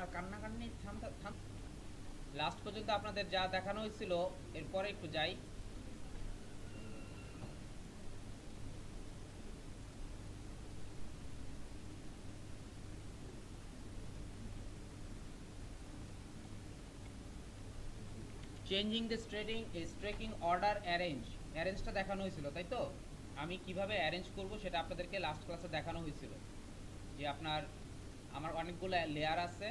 আপনার কান্নাকান্নি থাম। লাস্ট পর্যন্ত আপনাদের যা দেখানো হয়েছিল এরপরে একটু যাই। চেঞ্জিং দ্য স্ট্রেকিং অর্ডার অ্যারেঞ্জটা দেখানো হয়েছিল, তাই তো? আমি কিভাবে অ্যারেঞ্জ করব সেটা আপনাদেরকে লাস্ট ক্লাসে দেখানো হয়েছিল। যে আপনার আমার অনেকগুলো লেয়ার আছে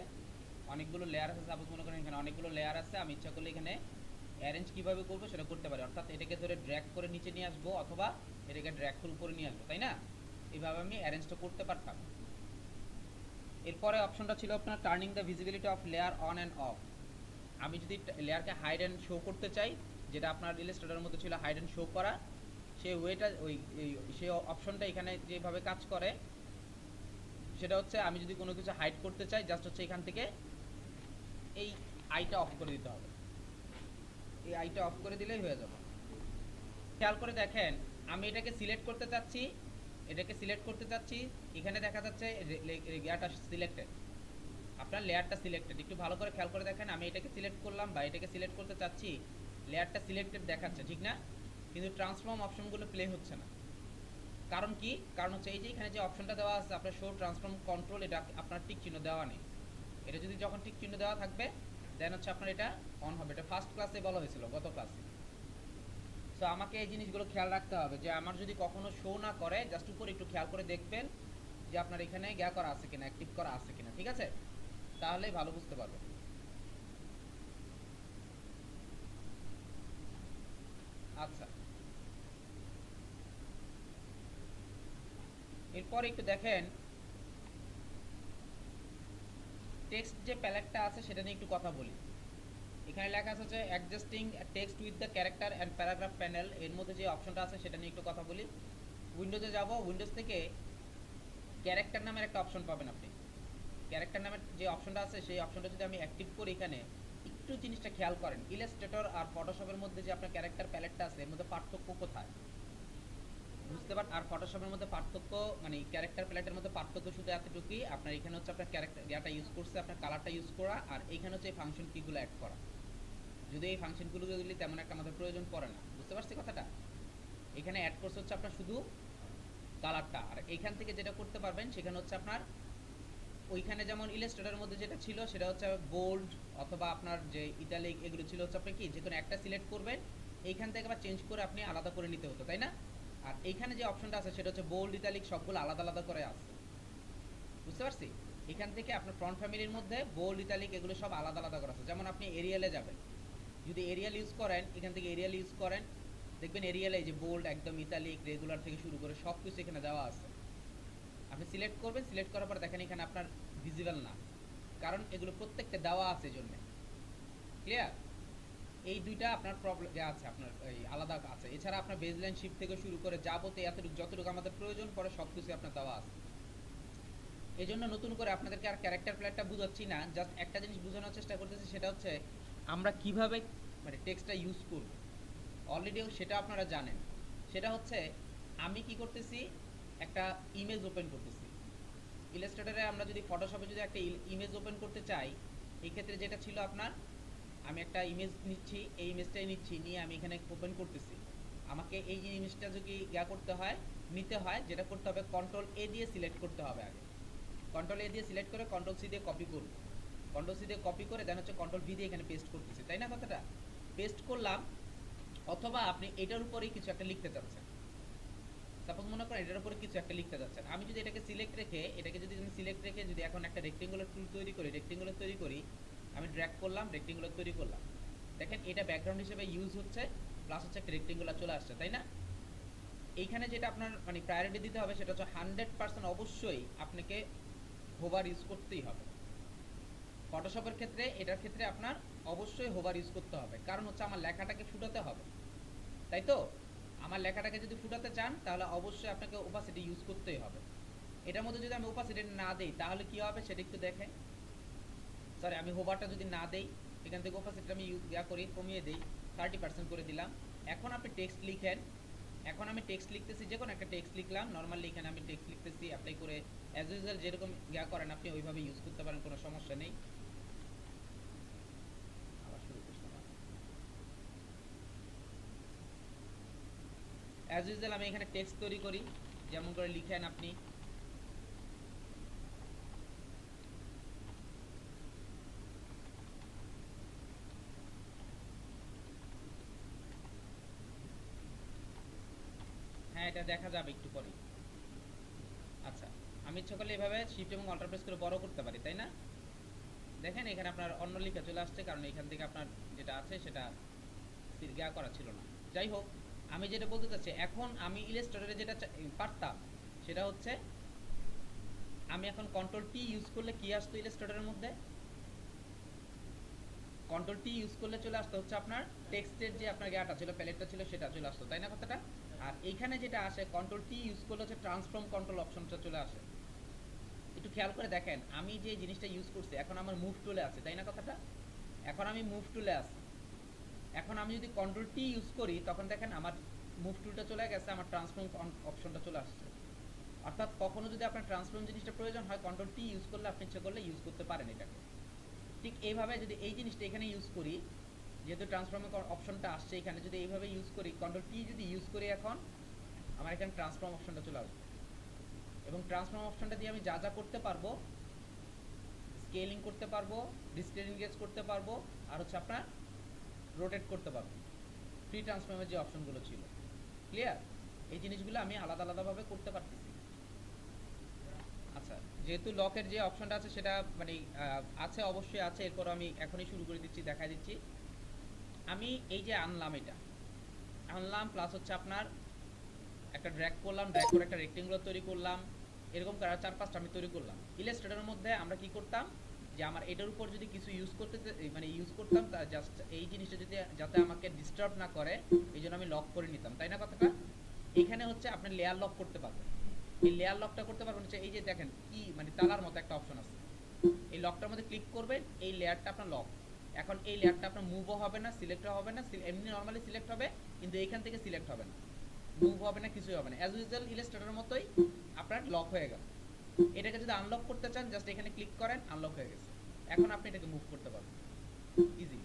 সাপোজ মনে করেন এখানে অনেকগুলো লেয়ার আছে, আমি ইচ্ছা করলে এখানে অ্যারেঞ্জ কিভাবে করব সেটা করতে পারি। অর্থাৎ এটাকে ধরে ড্র্যাগ করে নিচে নিয়ে আসবো অথবা এটাকে ড্র্যাগ করে উপরে নিয়ে আসবো, তাই না? এইভাবে আমি অ্যারেঞ্জটা করতে পারতাম। এরপরে অপশনটা ছিল আপনার turning the visibility of layer on and of. আমি যদি লেয়ারকে হাইড অ্যান্ড শো করতে চাই, যেটা আপনার ইলাস্ট্রেটরের মধ্যে ছিল হাইড অ্যান্ড শো করা, সেই ওয়েটা সেই অপশনটা এখানে যেভাবে কাজ করে সেটা হচ্ছে আমি যদি কোনো কিছু হাইড করতে চাই জাস্ট হচ্ছে এখান থেকে এই আইটা অফ করে দিতে হবে। এই আইটা অফ করে দিলেই হয়ে যাবে। খেয়াল করে দেখেন, আমি এটাকে সিলেক্ট করতে চাচ্ছি, এখানে দেখা যাচ্ছে লেয়ারটা সিলেক্টেড, আপনার লেয়ারটা সিলেক্টেড। একটু ভালো করে খেয়াল করে দেখেন, আমি এটাকে সিলেক্ট করলাম বা এটাকে সিলেক্ট করতে চাচ্ছি, লেয়ারটা সিলেক্টেড দেখাচ্ছে, ঠিক না? কিন্তু ট্রান্সফর্ম অপশনগুলো প্লে হচ্ছে না। কারণ কি? কারণ হচ্ছে এই যে এখানে যে অপশনটা দেওয়া আছে আপনার শো ট্রান্সফর্ম কন্ট্রোল, এটা আপনার টিক চিহ্ন দেওয়া নেই। এটা যদি যখন টিক চিহ্ন দেওয়া থাকবে দেন হচ্ছে আপনার এটা অন হবে। এটা ফার্স্ট ক্লাসে বলা হয়েছিল, গত ক্লাসে। সো আমাকে এই জিনিসগুলো খেয়াল রাখতে হবে যে আমার যদি কখনো শো না করে জাস্ট উপরে একটু খেয়াল করে দেখবেন যে আপনার এখানে করা আছে কিনা, অ্যাক্টিভ করা আছে কিনা, ঠিক আছে? তাহলেই ভালো বুঝতে পারবেন। আচ্ছা, এরপর একটু দেখেন টেক্সট যে প্যালেটটা আছে সেটা নিয়ে একটু কথা বলি। এখানে লেখা আছে হচ্ছে adjusting text with the character and paragraph panel, এর মধ্যে যে অপশনটা আছে সেটা নিয়ে একটু কথা বলি। উইন্ডোজে যাব, উইন্ডোজ থেকে ক্যারেক্টার নামের একটা অপশন পাবেন আপনি। ক্যারেক্টার নামের যে অপশনটা আছে সেই অপশনটা যদি আমি অ্যাক্টিভ করি, এখানে একটু জিনিসটা খেয়াল করেন, ইলাস্ট্রেটর আর ফটোশপের মধ্যে যে আপনার ক্যারেক্টার প্যালেটটা আছে এর মধ্যে পার্থক্য কোথায় বুঝতে পারেন? আর ফটোশপের মধ্যে পার্থক্য মানে ক্যারেক্টার প্যালেটের মধ্যে পার্থক্য শুধু এতটুকুই, আপনার এখানে হচ্ছে আপনার ক্যারেক্টার ইউজ করছে, আপনার কালারটা ইউজ করা, আর এইখানে হচ্ছে এই ফাংশন কিগুলো অ্যাড করা। যদি এই ফাংশনগুলো যদি তেমন একটা আমাদের প্রয়োজন পড়ে না, বুঝতে পারছি কথাটা? এখানে অ্যাড করছে হচ্ছে আপনার শুধু কালারটা, আর এইখান থেকে যেটা করতে পারবেন সেখানে হচ্ছে আপনার ওইখানে যেমন ইলাস্ট্রেটরের মধ্যে যেটা ছিল সেটা হচ্ছে বোল্ড অথবা আপনার যে ইটালিক এগুলো ছিল হচ্ছে আপনি কি যে কোনো একটা সিলেক্ট করবেন, এইখান থেকে আবার চেঞ্জ করে আপনি আলাদা করে নিতে হতো, তাই না? আর এইখানে যে অপশনটা আছে সেটা হচ্ছে বোল্ড ইটালিক সবগুলো আলাদা আলাদা করে আছে, বুঝতে পারছি? এখান থেকে আপনার ফ্রন্ট ফ্যামিলির মধ্যে বোল্ড ইটালিক এগুলো সব আলাদা আলাদা করা আছে। যেমন আপনি এরিয়ালে যাবেন, যদি এরিয়াল ইউজ করেন, এখান থেকে এরিয়াল ইউজ করেন, দেখবেন এরিয়ালে যে বোল্ড একদম ইতালিক রেগুলার থেকে শুরু করে সব কিছু এখানে দেওয়া আছে। আপনি সিলেক্ট করবেন, সিলেক্ট করার পর দেখেন এখানে আপনার ভিজিবল না, কারণ এগুলো প্রত্যেকটা দেওয়া আছে এই জন্য। ক্লিয়ার? এই দুইটা আপনার প্রবলেম আছে, আপনার এই আলাদা আছে। এছাড়া আপনার বেজলাইন শিফট থেকে শুরু করে যাবতীয় এতটুকু যতটুকু আমাদের প্রয়োজন পড়ে সব কিছু আপনার দেওয়া আছে। এই জন্য নতুন করে আপনাদেরকে আর ক্যারেক্টার প্লেটটা বুঝাচ্ছি না, জাস্ট একটা জিনিস বোঝানোর চেষ্টা করতেছি, সেটা হচ্ছে আমরা কিভাবে মানে টেক্সটটা ইউজ করব। অলরেডি সেটা আপনারা জানেন। সেটা হচ্ছে আমি কি করতেছি, একটা ইমেজ ওপেন করতেছি। ইলাস্ট্রেটরে আমরা যদি ফটোশপে যদি একটা ইমেজ ওপেন করতে চাই, এই ক্ষেত্রে যেটা ছিল আপনার, আমি একটা ইমেজ নিচ্ছি, এই ইমেজটাই নিয়ে আমি এখানে ওপেন করতেছি। আমাকে এই যে ইমেজটা যদি করতে হয়, নিতে হয়, যেটা করতে হবে কন্ট্রোল এ দিয়ে সিলেক্ট করতে হবে আগে। কন্ট্রোল এ দিয়ে সিলেক্ট করে কন্ট্রোল সি দিয়ে কপি করব। কন্ট্রোল সি দিয়ে কপি করে দেন হচ্ছে কন্ট্রোল ভি দিয়ে এখানে পেস্ট করতেছি, তাই না? কথাটা পেস্ট করলাম। অথবা আপনি এটার উপরেই কিছু একটা লিখতে চাচ্ছেন, সাপোজ মনে করেন এটার উপরে কিছু একটা লিখতে যাচ্ছেন, আমি যদি এটাকে সিলেক্ট রেখে যদি এখন একটা রেক্টেঙ্গুলার টুল তৈরি করি, আমি ড্র্যাগ করলাম, রেক্টেঙ্গুলার তৈরি করলাম, দেখেন এটা ব্যাকগ্রাউন্ড হিসেবে ইউজ হচ্ছে, প্লাস হচ্ছে একটা রেক্টেঙ্গুলার চলে আসছে, তাই না? এইখানে যেটা আপনার মানে প্রায়োরিটি দিতে হবে সেটা হচ্ছে 100% অবশ্যই আপনাকে হোভার ইউজ করতেই হবে। ফটোশপের ক্ষেত্রে এটার ক্ষেত্রে আপনার অবশ্যই হোভার ইউজ করতে হবে, কারণ হচ্ছে আমার লেখাটাকে ফুটাতে হবে, তাই তো? আমার লেখাটাকে যদি ফুটাতে চান তাহলে অবশ্যই আপনাকে ওপাসিটি ইউজ করতেই হবে। এটার মধ্যে যদি আমি ওপাসিটি না দেই তাহলে কি হবে সেটা একটু দেখেন। সরি, আমি হোভারটা যদি না দেই, এখান থেকে ওপাসিটিটা আমি করি, কমিয়ে দেই, 30% করে দিলাম। এখন আপনি টেক্সট লিখেন, এখন আমি টেক্সট লিখতেছি, যে কোনো একটা টেক্সট লিখলাম নর্মালি, এখানে আমি টেক্সট লিখতেছি, অ্যাপ্লাই করে অ্যাজ ইউজুয়াল যেরকম করেন আপনি ওইভাবে ইউজ করতে পারেন, কোনো সমস্যা নেই। অ্যাজ ইউজুয়াল আমি এখানে টেক্সট তৈরি করি, যেমন করে লিখেন আপনি। হ্যাঁ, এটা দেখা যাবে একটু পরে। আচ্ছা, আমি ইচ্ছা করলে এভাবে শিফট এবং অল্টার প্রেস করে বড় করতে পারি, তাই না? দেখেন এখানে আপনার অন্য লেখা চলে আসছে, কারণ এখান থেকে আপনার যেটা আছে সেটা সিরগা করা ছিল না। যাই হোক, আমি যেটা বলতে চাচ্ছি, এখন আমি ইলাস্ট্রেটরে যেটা পারতাম সেটা হচ্ছে, আমি এখন কন্ট্রোল টি ইউজ করলে কি আসতো ইলাস্ট্রেটরের মধ্যে? কন্ট্রোল টি ইউজ করলে চলে আসতো হচ্ছে আপনার টেক্সটের যে আপনার জ্ঞাটা ছিল, প্যালেটটা ছিল, সেটা চলে আসতো, তাই না কথাটা? আর এইখানে যেটা আসে কন্ট্রোল টি ইউজ করলে হচ্ছে ট্রান্সফর্ম কন্ট্রোল অপশনটা চলে আসে। একটু খেয়াল করে দেখেন, আমি যে জিনিসটা ইউজ করছি, এখন আমার মুভ টুলে আছে, তাই না কথাটা? এখন আমি মুভ টুলে আছি। এখন আমি যদি কন্ট্রোল টি ইউজ করি, তখন দেখেন আমার মুভ টুলটা চলে গেছে, আমার ট্রান্সফর্ম অপশনটা চলে আসছে। অর্থাৎ কখনো যদি আপনার ট্রান্সফর্ম জিনিসটা প্রয়োজন হয়, কন্ট্রোল টি ইউজ করলে আপনি ইচ্ছে করলে ইউজ করতে পারেন এটাকে। ঠিক এইভাবে যদি এই জিনিসটা এখানে ইউজ করি, যেহেতু ট্রান্সফর্মের অপশনটা আসছে এখানে, যদি এইভাবে ইউজ করি, কন্ট্রোল টি যদি ইউজ করি, এখন আমার এখানে ট্রান্সফর্ম অপশনটা চলে আসবে। এবং ট্রান্সফর্ম অপশনটা দিয়ে আমি যা যা করতে পারবো, স্কেলিং করতে পারবো, ডিসক্রিনেট করতে পারবো, আর হচ্ছে আপনার রোটেট করতে পারবো। ফ্রি ট্রান্সফর্মের যে অপশনগুলো ছিল, ক্লিয়ার? এই জিনিসগুলো আমি আলাদা আলাদাভাবে করতে পারতেছি। আচ্ছা, যেহেতু লকের যে অপশনটা আছে সেটা মানে আছে, অবশ্যই আছে, এরপর আমি এখনই শুরু করে দিচ্ছি, দেখাই দিচ্ছি। আমি এই যে আনলাম, এটা আনলাম, প্লাস হচ্ছে আপনার একটা ড্র্যাগ করলাম, ড্র্যাগ করে একটা রেক্টেঙ্গুলার তৈরি করলাম, এরকম করে 4-5টা আমি তৈরি করলাম। ইলাস্ট্রেটরের মধ্যে আমরা কি করতাম, যে আমার এটার উপর যদি কিছু ইউজ করতে মানে ইউজ করতাম, তা জাস্ট এই জিনিসটা যদি যাতে আমাকে ডিস্টার্ব না করে, এই জন্য আমি লক করে নিতাম, তাই না কথাটা? এখানে হচ্ছে আপনি লেয়ার লক করতে পারবেন। এই লেয়ার লকটা করতে পারবেন হচ্ছে, এই যে দেখেন কি মানে তালার মতো একটা অপশন আছে, এই লকটার মধ্যে ক্লিক করবেন, এই লেয়ারটা আপনার লক। এখন এই লেয়ারটা আপনার মুভও হবে না, সিলেক্টও হবে না, এমনি নর্মালি সিলেক্ট হবে, কিন্তু এইখান থেকে সিলেক্ট হবে না, মুভ হবে না, কিছুই হবে না, অ্যাজ ইউজুয়াল ইলাস্ট্রেটরের মতোই আপনার লক হয়ে গেল। এটাকে যদি আনলক করতে চান, জাস্ট এখানে ক্লিক করেন, আনলক হয়ে গেছে। এখন আপনি এটাকে মুভ করতে পারবেন ইজি।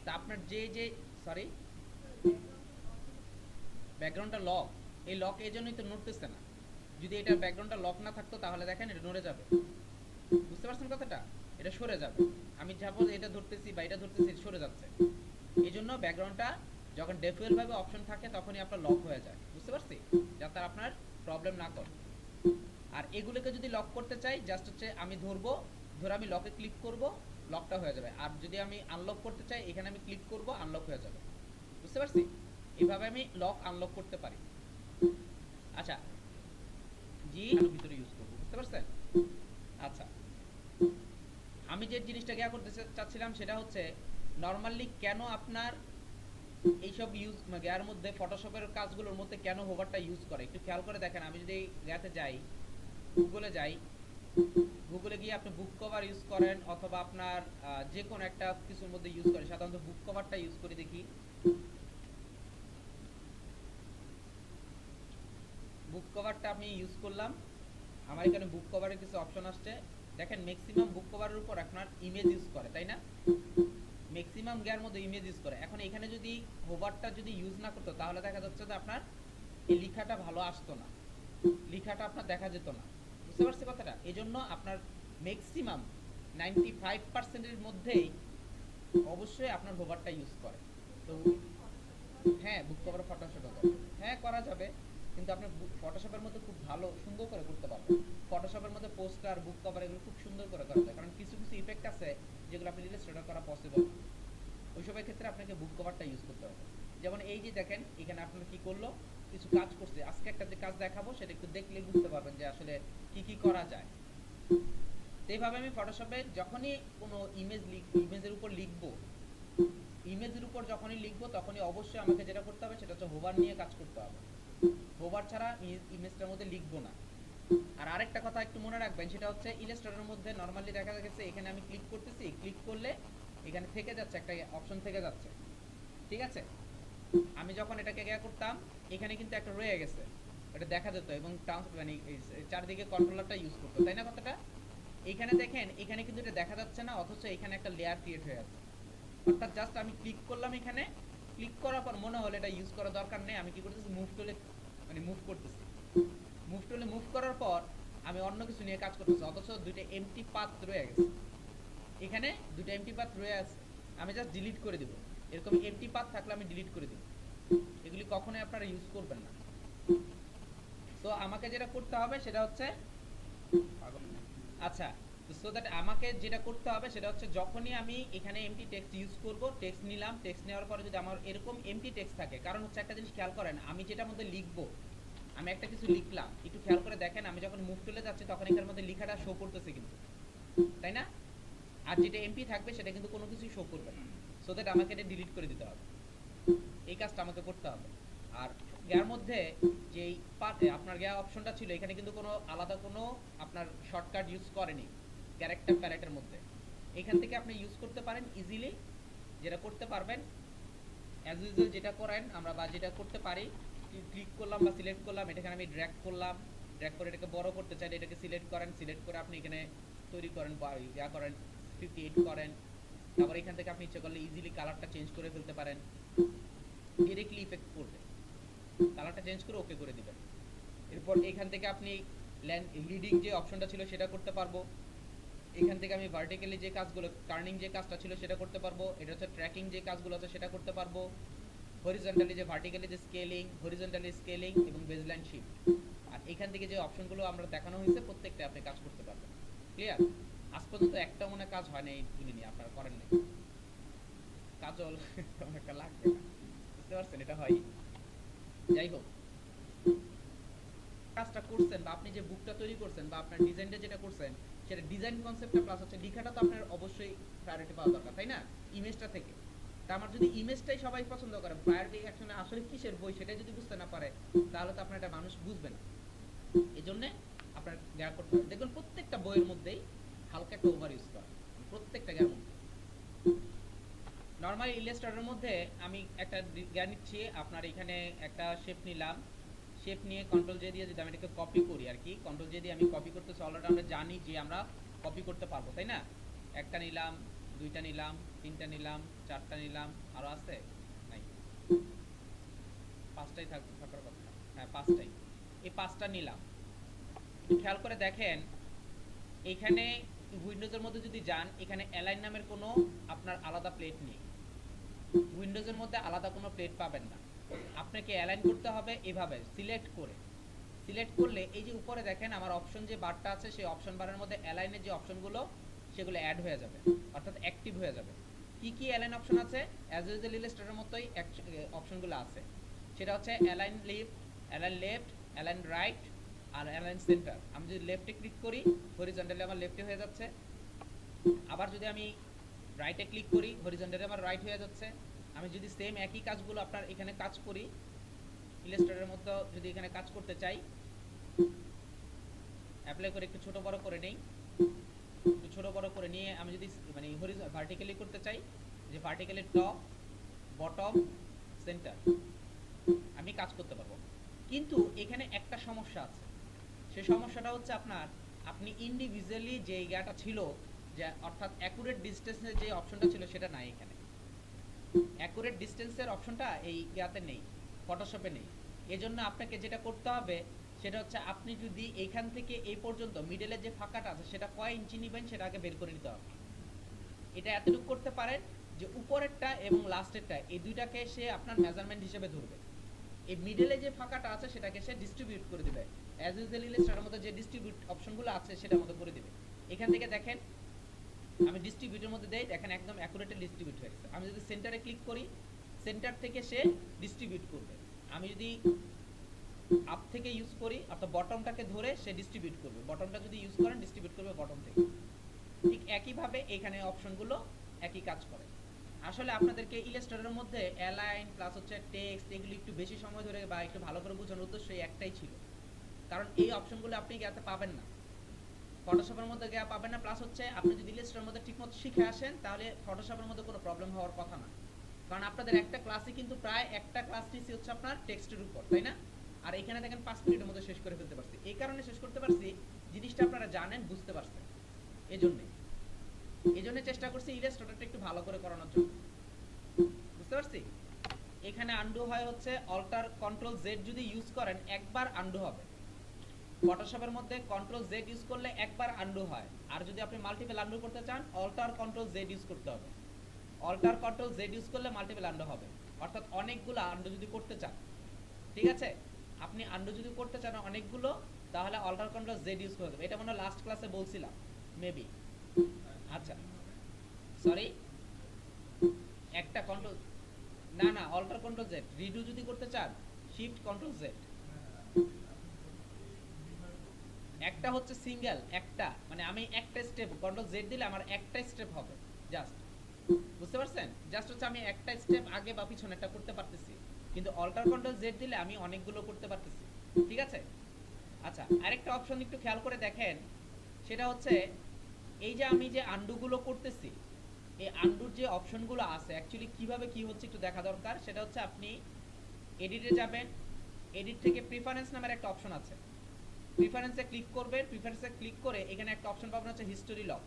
তা আপনার যে সরি, ব্যাকগ্রাউন্ডটা লক, এই লক এই জন্যই তো নড়তেছে না। যদি এটার ব্যাকগ্রাউন্ডটা লক না থাকতো, তাহলে দেখেন এটা নড়ে যাবে, বুঝতে পারছেন কথাটা? এটা সরে যাবে, আমি যাবো এটা ধরতেছি বা এটা ধরতেছি, সরে যাচ্ছে। এই জন্য ব্যাকগ্রাউন্ডটা যখন ডিফল্ট ভাবে অপশন থাকে, তখনই আপনার লক হয়ে যায়, বুঝতে পারছি? যাতে আপনার প্রবলেম না করে। আর এগুলোকে যদি লক করতে চাই, জাস্ট হচ্ছে আমি ধরবো, ধরে আমি লকে ক্লিক করব, লকটা হয়ে যাবে। আর যদি আমি আনলক করতে চাই, এখানে আমি ক্লিক করব, আনলক হয়ে যাবে, বুঝতে পারছি? এভাবে আমি লক আনলক করতে পারি। আচ্ছা, জি আমি ভিতরে ইউজ করব, বুঝতে পারছেন? আচ্ছা, আমি যে জিনিসটা গিয়া করতে চাচ্ছিলাম সেটা হচ্ছে, নরমালি কেন আপনার এইসব ইউজ এর মধ্যে ফটোশপের কাজগুলোর মধ্যে কেন হোভারটা ইউজ করে, একটু খেয়াল করে দেখেন। আমি যদি ইয়াতে যাই, গুগলে যাই, গুগলে গিয়ে আপনি বুক কভার ইউজ করেন, অথবা আপনার যে কোনো একটা কিছুর মধ্যে ইউজ করেন, সাধারণত বুক কভারটা ইউজ করি, দেখি বুক কভারটা আমি ইউজ করলাম। আমার এখানে বুক কভারের কিছু অপশন আসছে, দেখেন ম্যাক্সিমাম বুক কভারের উপর আপনার ইমেজ ইউজ করে, তাই না? ম্যাক্সিমাম গিয়ার মধ্যে ইমেজ ইউজ করে। এখন এখানে যদি হোভারটা যদি ইউজ না করতো, তাহলে দেখা যাচ্ছে যে আপনার এই লেখাটা ভালো আসতো না, লেখাটা আপনার দেখা যেত না, বুঝতে পারছি কথাটা? এই জন্য আপনার ম্যাক্সিমাম 95%-এর মধ্যেই অবশ্যই আপনার হোভারটা ইউজ করে। তো হ্যাঁ, বুক কভার ফটোশপে করে, হ্যাঁ করা যাবে, কিন্তু আপনি ফটোশপের মধ্যে খুব ভালো সুন্দর করে করতে পারবেন। ফটোশপের মধ্যে পোস্টার, বুক কভার এগুলো খুব সুন্দর করে করা যায়, কারণ কিছু কিছু ইফেক্ট আছে যেগুলো আপনি ইলাস্ট্রেটর করা পসিবল না। ওইসবের ক্ষেত্রে আপনাকে বুক কভারটা ইউজ করতে হবে। যেমন এই যে দেখেন, এখানে আপনার কি করলো, কিছু কাজ করছে। আজকে একটা যে কাজ দেখাবো, সেটা একটু দেখলেই বুঝতে পারবেন যে আসলে কি কি করা যায়। তো এইভাবে আমি ফটোশপে যখনই কোনো ইমেজের উপর লিখবো, ইমেজের উপর যখনই লিখবো, তখনই অবশ্যই আমাকে যেটা করতে হবে সেটা হচ্ছে হোভার নিয়ে কাজ করতে হবে। হোভার ছাড়া ইমেজটার মধ্যে লিখবো না। আর আরেকটা কথা একটু মনে রাখবেন, সেটা হচ্ছে ইলাস্ট্রেটরের মধ্যে নরমালি দেখা গেছে, এখানে আমি ক্লিক করতেছি, ক্লিক করলে এখানে থেকে যাচ্ছে, একটা অপশন থেকে যাচ্ছে, ঠিক আছে? আমি যখন এটাকে ইয়া করতাম, এখানে কিন্তু একটা রয়ে গেছে, এটা দেখা যেত, এবং মানে চারদিকে কন্ট্রোলারটা ইউজ করতো, তাই না কথাটা? এখানে দেখেন, এখানে কিন্তু এটা দেখা যাচ্ছে না, অথচ এখানে একটা লেয়ার ক্রিয়েট হয়ে আছে। অর্থাৎ জাস্ট আমি ক্লিক করলাম, এখানে ক্লিক করার পর মনে হলো এটা ইউজ করা দরকার নেই, আমি কি করতেছি, মুভ টুলে মানে মুভ করতেছি। মুভ টুলে মুভ করার পর আমি অন্য কিছু নিয়ে কাজ করতেছি, অথচ দুইটা এমটি পাথ রয়ে গেছে। এখানে দুটো এমটি পাথ রয়ে আছে, আমি জাস্ট ডিলিট করে দেব। এরকম এমটি পাথ থাকলে আমি ডিলিট করে দেব, এগুলি কখনোই আপনারা ইউজ করবেন না। তো আমাকে যেটা করতে হবে সেটা হচ্ছে, আচ্ছা, সো দ্যাট আমাকে যেটা করতে হবে সেটা হচ্ছে যখনই আমি এখানে এমটি টেক্সট ইউজ করব, টেক্সট নিলাম, টেক্সট নেওয়ার পরে যদি আমার এরকম এমটি টেক্সট থাকে, কারণ হচ্ছে একটা জিনিস খেয়াল করেন, আমি যেটার মধ্যে লিখবো, আমি একটা কিছু লিখলাম, একটু খেয়াল করে দেখেন, আমি যখন মুভ টুলে যাচ্ছি তখন এখানের মধ্যে লেখাটা শো করতেছে কিন্তু, তাই না? আর যেটা এমপি থাকবে সেটা কিন্তু কোনো কিছুই শো করবে না, সো দ্যাট আমাকে এটা ডিলিট করে দিতে হবে। এই কাজটা আমাকে করতে হবে। আর এর মধ্যে যেই আপনার গ্যা অপশনটা ছিল, এখানে কিন্তু কোনো আলাদা কোনো আপনার শর্টকাট ইউজ করেনি ক্যারেক্টার প্যালেটের মধ্যে। এখান থেকে আপনি ইউজ করতে পারেন ইজিলি, যেটা করতে পারবেন অ্যাজ ইউজুয়াল যেটা করেন আমরা, বা যেটা করতে পারি, ক্লিক করলাম বা সিলেক্ট করলাম, এটাকে আমি ড্র্যাগ করলাম, ড্র্যাগ করে এটাকে বড় করতে চাইলে এটাকে সিলেক্ট করেন, সিলেক্ট করে আপনি এখানে তৈরি করেন বা ইয়া করেন 58 করেন। তারপর এখান থেকে আপনি ইচ্ছে করলে ইজিলি কালারটা চেঞ্জ করে ফেলতে পারেন, ডিরেক্টলি ইফেক্ট করবে, কালারটা চেঞ্জ করে ওকে করে দিবেন। এরপর এখান থেকে আপনি লিডিং যে অপশনটা ছিল সেটা করতে পারবো। এখান থেকে আমি ভার্টিক্যালি যে কাজগুলো, টার্নিং যে কাজটা ছিল সেটা করতে পারবো। এটা হচ্ছে ট্র্যাকিং যে কাজগুলো আছে সেটা করতে পারবো। হরিজন্টালি যে ভার্টিক্যালি যে স্কেলিং, হরিজন্টালি স্কেলিং এবং বেজলাইন শিফট, আর এখান থেকে যে অপশনগুলো আমরা দেখানো হয়েছে প্রত্যেকটা আপনি কাজ করতে পারবেন। ক্লিয়ার? আজ পর্যন্ত একটা মনে কাজ হয় না এইগুলি নিয়ে, আপনারা করেন নাই। কাজল তেমন একটা লাগবে না, বুঝতে পারছেন? এটা হয়। যাই হোক, কাজটা করছেন বা আপনি যে বুকটা তৈরি করছেন বা আপনার ডিজাইনটা যেটা করছেন সেটা ডিজাইন কনসেপ্টটা প্লাস হচ্ছে লেখাটা তো আপনার অবশ্যই প্রায়োরিটি পাওয়া দরকার, তাই না? ইমেজটা থেকে। তা আমার যদি ইমেজটাই সবাই পছন্দ করে, প্রায়োরিটি অ্যাকশনে আসলে কিসের বই সেটাই যদি বুঝতে না পারে, তাহলে তো আপনার এটা মানুষ বুঝবে না। এজন্য আপনার জ্ঞান করতে হবে। দেখুন প্রত্যেকটা বইয়ের মধ্যেই হালকা একটা ওভার ইউজ করা, প্রত্যেকটা জ্ঞান মধ্যে। নরমাল ইলাস্ট্রেটরের মধ্যে আমি একটা জ্ঞান নিচ্ছি, আপনার এখানে একটা শেপ নিলাম, শেপ নিয়ে কন্ট্রোল জে দিয়ে যদি আমি এটাকে কপি করি আর কি, কন্ট্রোল জে দিয়ে আমি কপি করতেছি, অলরেডি আমরা জানি যে আমরা কপি করতে পারবো, তাই না? একটা নিলাম, দুইটা নিলাম, তিনটা নিলাম, চারটা নিলাম, আরো আছে নাই, পাঁচটাই থাকার কথা, হ্যাঁ পাঁচটাই, এই পাঁচটা নিলাম। খেয়াল করে দেখেন এখানে উইন্ডোজের মধ্যে যদি যান, এখানে অ্যালাইন নামের কোনো আপনার আলাদা প্লেট নেই, উইন্ডোজের মধ্যে আলাদা কোনো প্লেট পাবেন না। আপনাকে অ্যালাইন করতে হবে এভাবে সিলেক্ট করে, সিলেক্ট করলে এই যে উপরে দেখেন আমার অপশন যে বারটা আছে, সেই অপশন বারের মধ্যে অ্যালাইনের যে অপশনগুলো সেগুলো অ্যাড হয়ে যাবে, অর্থাৎ অ্যাক্টিভ হয়ে যাবে। কি কি অ্যালাইন অপশন আছে? অ্যাজ ইউজুয়াল ইলাস্ট্রেটরের মতোই অপশনগুলো আছে, সেটা হচ্ছে অ্যালাইন লেফট, অ্যালাইন রাইট আর অ্যালাইন সেন্টার। আমি যদি লেফটে ক্লিক করি হরিজন্টালি আমার লেফটে হয়ে যাচ্ছে, আবার যদি আমি রাইটে ক্লিক করি হরিজন্টালি আমার রাইট হয়ে যাচ্ছে। আমি যদি সেম একই কাজগুলো আপনার এখানে কাজ করি, ইলাস্ট্রেটরের মধ্যে যদি এখানে কাজ করতে চাই, অ্যাপ্লাই করে একটু ছোট বড় করে নেই, একটু ছোট বড় করে নিয়ে আমি যদি মানে ভার্টিক্যালি করতে চাই, যে ভার্টিক্যালি টপ, বটম, সেন্টার, আমি কাজ করতে পারবো। কিন্তু এখানে একটা সমস্যা আছে, সেই সমস্যাটা হচ্ছে আপনার, আপনি ইন্ডিভিজুয়ালি যে জায়গাটা ছিল, যে অর্থাৎ অ্যাকুরেট ডিসটেন্সের যে অপশনটা ছিল সেটা নাই এখানে। অ্যাকুরেট ডিসটেন্সের অপশনটা এই ইয়াতে নেই, ফটোশপে নেই। এজন্য আপনাকে যেটা করতে হবে সেটা হচ্ছে, আপনি যদি এইখান থেকে এই পর্যন্ত মিডলের যে ফাঁকাটা আছে সেটা কয় ইঞ্চি নেবেন সেটা আগে বের করে নিতে হবে। এটা এতটুকু করতে পারেন যে উপরেরটা এবং লাস্টেরটা এই দুইটাকে সে আপনার মেজারমেন্ট হিসেবে ধরবে, এই মিডলে যে ফাঁকাটা আছে সেটাকে সে ডিস্ট্রিবিউট করে দিবে, অ্যাজ ইউজুয়াল ইলাস্ট্রেটরের মধ্যে যে ডিস্ট্রিবিউট অপশনগুলো আছে সেটার মধ্যে করে দিবে। এখান থেকে দেখেন আমি ডিস্ট্রিবিউটের মধ্যে দেই, দেখেন একদম অ্যাকুরেটলি ডিস্ট্রিবিউট হয়ে গেছে। আমি যদি সেন্টারে ক্লিক করি, সেন্টার থেকে সে ডিস্ট্রিবিউট করবে। আমি যদি আপ থেকে ইউজ করি, অর্থাৎ বটমটাকে ধরে সে ডিস্ট্রিবিউট করবে, বটমটা যদি ইউজ করেন ডিস্ট্রিবিউট করবে বটম থেকে। ঠিক একইভাবে এখানে অপশনগুলো একই কাজ করে। আসলে আপনাদেরকে ইলাস্ট্রেটরের মধ্যে অ্যালাইন প্লাস হচ্ছে টেক্সট এগুলো একটু বেশি সময় ধরে বা একটু ভালো করে বোঝানোর উদ্দেশ্য একটাই ছিল, কারণ এই অপশনগুলো আপনি যাতে পাবেন না, ফটোশপের মধ্যে গিয়ে পাবেন না। প্লাস হচ্ছে আপনি যদি ইলাস্ট্রেটরের মধ্যে ঠিকমতো শিখে আসেন তাহলে ফটোশপের মধ্যে কোনো প্রবলেম হওয়ার কথা না, কারণ আপনাদের একটা ক্লাসে কিন্তু প্রায় একটা ক্লাস নিচ্ছে হচ্ছে আপনার টেক্সটের উপর, তাই না? আর এখানে দেখেন 5 মিনিটের মধ্যে শেষ করে ফেলতে পারছি। এই কারণে শেষ করতে পারছি, জিনিসটা আপনারা জানেন, বুঝতে পারছেন, এজন্য চেষ্টা করছি ইলাস্ট্রেটরটা একটু ভালো করে করানোর জন্য, বুঝতে পারছি? এখানে আন্ডু হয় হচ্ছে অল্টার কন্ট্রোল জেড যদি ইউজ করেন একবার আন্ডু হবে। ফটোশপের মধ্যে কন্ট্রোল জেড ইউজ করলে একবার আন্ডু হয়, আর যদি আপনি মাল্টিপল আন্ডু করতে চান অল্টার কন্ট্রোল জেড ইউজ করতে হবে। অল্টার কন্ট্রোল জেড ইউজ করলে মাল্টিপল আন্ডু হবে, অর্থাৎ অনেকগুলো আন্ডু যদি করতে চান, ঠিক আছে, আপনি আন্ডু যদি করতে চান অনেকগুলো, তাহলে অল্টার কন্ট্রোল জেড ইউজ করতে হবে। এটা মনে লাস্ট ক্লাসে বলছিলাম মেবি। আচ্ছা সরি, একটা কন্ট্রোল না অল্টার কন্ট্রোল জেড। রিডু যদি করতে চান শিফট কন্ট্রোল জেড। একটা হচ্ছে সিঙ্গেল, একটা মানে আমি একটা স্টেপ কন্ট্রোল জেড দিলে আমার একটা স্টেপ হবে জাস্ট, বুঝতে পারছেন? জাস্ট হচ্ছে আমি একটা স্টেপ আগে বা পিছনে একটা করতে পারতেছি, কিন্তু অল্টার কন্ট্রোল জেড দিলে আমি অনেকগুলো করতে পারতেছি, ঠিক আছে। আচ্ছা আরেকটা অপশন একটু খেয়াল করে দেখেন, সেটা হচ্ছে এই যে আমি যে আন্ডুগুলো করতেছি, এই আন্ডুর যে অপশনগুলো আছে অ্যাকচুয়ালি কিভাবে কি হচ্ছে একটু দেখা দরকার। সেটা হচ্ছে আপনি এডিটে যাবেন, এডিট থেকে প্রিফারেন্স নামের একটা অপশন আছে, প্রিফারেন্সে ক্লিক করবেন। প্রিফারেন্সে ক্লিক করে এখানে একটা অপশন পাবেন হচ্ছে হিস্টোরি লক।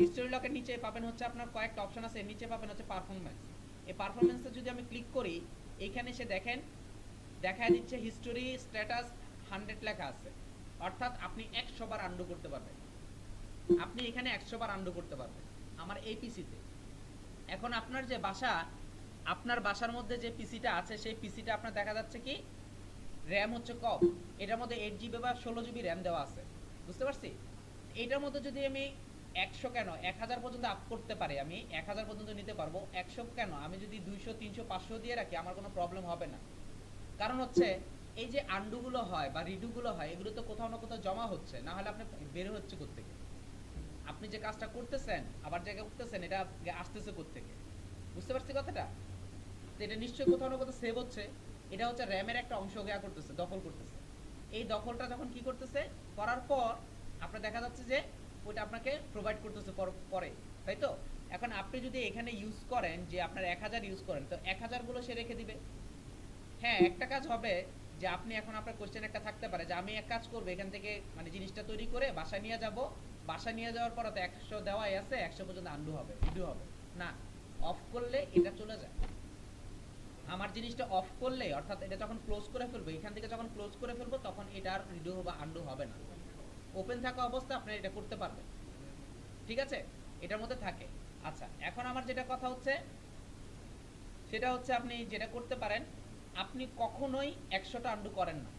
হিস্টোরি লকের নিচে পাবেন হচ্ছে আপনার কয়েকটা অপশন আছে, এর নিচে পাবেন হচ্ছে পারফরম্যান্স। এই পারফরম্যান্সে যদি আমি ক্লিক করি, এইখানে এসে দেখেন দেখা দিচ্ছে হিস্টোরি স্ট্যাটাস 100 লেখা আছে, অর্থাৎ আপনি 100 বার আন্ডু করতে পারবেন। আপনি এখানে 100 বার আন্ডু করতে পারবেন আমার এই পিসিতে। এখন আপনার যে বাসা, আপনার বাসার মধ্যে যে পিসিটা আছে সেই পিসিটা আপনার দেখা যাচ্ছে কি র্যাম হচ্ছে কম, এটার মধ্যে 8 জিবি বা 16 জিবি র্যাম দেওয়া আছে, বুঝতে পারছি। এইটার মধ্যে যদি আমি 100 কেন 1000 পর্যন্ত আপ করতে পারি, আমি 1000 পর্যন্ত নিতে পারবো, 100 কেন আমি যদি 200 300 500 দিয়ে রাখি আমার কোনো প্রবলেম হবে না। কারণ হচ্ছে এই যে আন্ডুগুলো হয় বা রিডুগুলো হয় এগুলো তো কোথাও না কোথাও জমা হচ্ছে, না হলে আপনি বের হচ্ছে কোত্থেকে? আপনি যে কাজটা করতেছেন আবার জায়গায় করতেছেন, এটা আসতেছে কোত্থেকে? বুঝতে পারছি কথাটা? তো এটা নিশ্চয়ই কোথাও না কোথাও সেভ হচ্ছে। এটা হচ্ছে র্যামের একটা অংশ গিয়া করতেছে, দখল করতেছে। এই দখলটা যখন কি করতেছে, করার পর আপনার দেখা যাচ্ছে যে ওইটা আপনাকে প্রোভাইড করতেছে পরে, তাই তো? এখন আপনি যদি এখানে ইউজ করেন যে আপনার 1000 ইউজ করেন, তো 1000 গুলো সে রেখে দিবে। হ্যাঁ একটা কাজ হবে যে আপনি এখন আপনার কোশ্চেন একটা থাকতে পারে যে আমি এক কাজ করবো এখান থেকে মানে জিনিসটা তৈরি করে বাসায় নিয়ে যাব, বাসায় নিয়ে যাওয়ার পর তো 100 দেওয়াই আছে, 100 পর্যন্ত আন্ডু হবে রিডু হবে না। অফ করলে এটা চলে যায়। আমার জিনিসটা অফ করলে অর্থাৎ এটা যখন ক্লোজ করে ফেলবো, এখান থেকে যখন ক্লোজ করে ফেলবো তখন এটা আর রিডু বা আন্ডু হবে না। ওপেন থাকা অবস্থায় আপনি এটা করতে পারবেন, ঠিক আছে, এটার মধ্যে থাকে। আচ্ছা এখন আমার যেটা কথা হচ্ছে সেটা হচ্ছে আপনি যেটা করতে পারেন, আপনি কখনোই 100টা আন্ডু করেন না,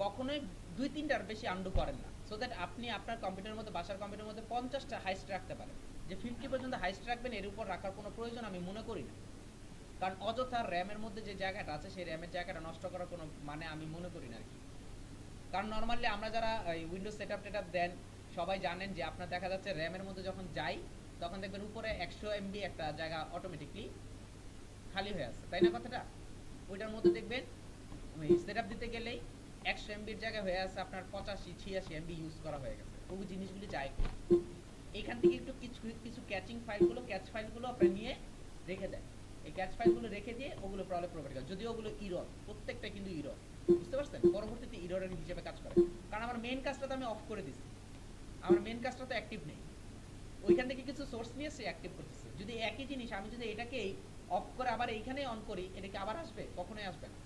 কখনোই 2-3টার বেশি আন্ডু করেন না, সো দ্যাট আপনি আপনার কম্পিউটারের মধ্যে বাসার কম্পিউটারের মধ্যে 50টা হাইস্ট রাখতে পারেন। যে 50 পর্যন্ত হাইস্ট রাখবেন এর উপর রাখার কোনো প্রয়োজন আমি মনে করি না, কারণ অযথা র্যামের মধ্যে যে জায়গাটা আছে সেই র্যামের জায়গাটা নষ্ট করার কোনো মানে আমি মনে করি না আর কি। কারণ নর্মালি আমরা যারা উইন্ডোজ সেটআপ টেটআপ দেন সবাই জানেন যে আপনার দেখা যাচ্ছে র্যামের মধ্যে যখন যাই তখন দেখবেন উপরে 100 MB একটা জায়গা অটোমেটিকলি খালি হয়ে আছে, তাই না কথাটা? ওইটার মধ্যে দেখবেন ওই সেটআপ দিতে গেলেই 100 MBর জায়গায় হয়ে আছে আপনার 85-86 MB ইউজ করা হয়ে গেছে। ওই জিনিসগুলি যায় এখান থেকে একটু কিছু কিছু ক্যাচিং ফাইলগুলো, ক্যাচ ফাইলগুলো আপনি নিয়ে রেখে দেয়। এই ক্যাচ ফাইলগুলো রেখে দিয়ে ওগুলো প্রোভাইড করে, যদিও ওগুলো ইরর, প্রত্যেকটা কিন্তু ইরর, বুঝতে পারছেন? পরবর্তীতে ইররের হিসেবে কাজ করে, কারণ আমার মেইন কাজটা তো আমি অফ করে দিছি, আমার মেইন কাজটা তো অ্যাক্টিভ নেই, ওইখান থেকে কিছু সোর্স নিয়ে সে অ্যাক্টিভ করতেছে। যদি একই জিনিস আমি যদি এটাকেই অফ করে আবার এইখানেই অন করি, এটা কি আবার আসবে? কখনোই আসবে না,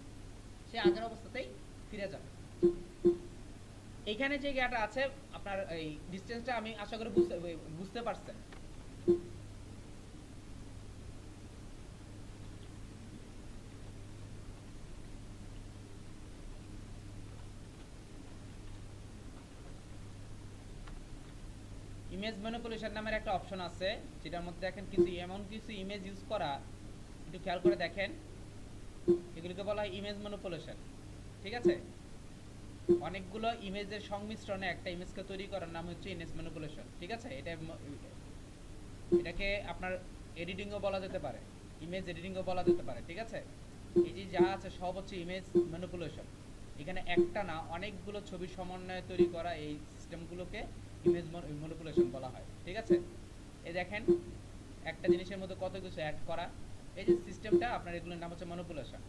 সে আগের অবস্থাতেই ফিরে যাবে। এইখানে যে জ্ঞানটা আছে আপনার এই ডিসটেন্সটা আমি আশা করি বুঝতে পারছেন। ইমেজ ম্যানিপুলেশন নামের একটা অপশন আছে, যেটার মধ্যে দেখেন কিছু এমন কিছু ইমেজ ইউজ করা, একটু খেয়াল করে দেখেন, এগুলোকে বলা হয় ইমেজ ম্যানিপুলেশন, ঠিক আছে। অনেকগুলো ইমেজের সংমিশ্রণে একটা ইমেজকে তৈরি করার নাম হচ্ছে ইমেজ ম্যানিপুলেশন, ঠিক আছে। এটাকে আপনার এডিটিংও বলা যেতে পারে, ইমেজ এডিটিংও বলা যেতে পারে, ঠিক আছে। এই যে যা আছে সব হচ্ছে ইমেজ ম্যানিপুলেশন। এখানে একটা না অনেকগুলো ছবির সমন্বয়ে তৈরি করা এই সিস্টেমগুলোকে ইমেজ ম্যানিপুলেশন বলা হয়, ঠিক আছে। এই দেখেন একটা জিনিসের মধ্যে কত কিছু অ্যাড করা, এই যে সিস্টেমটা আপনার এগুলোর নাম হচ্ছে ম্যানিপুলেশন।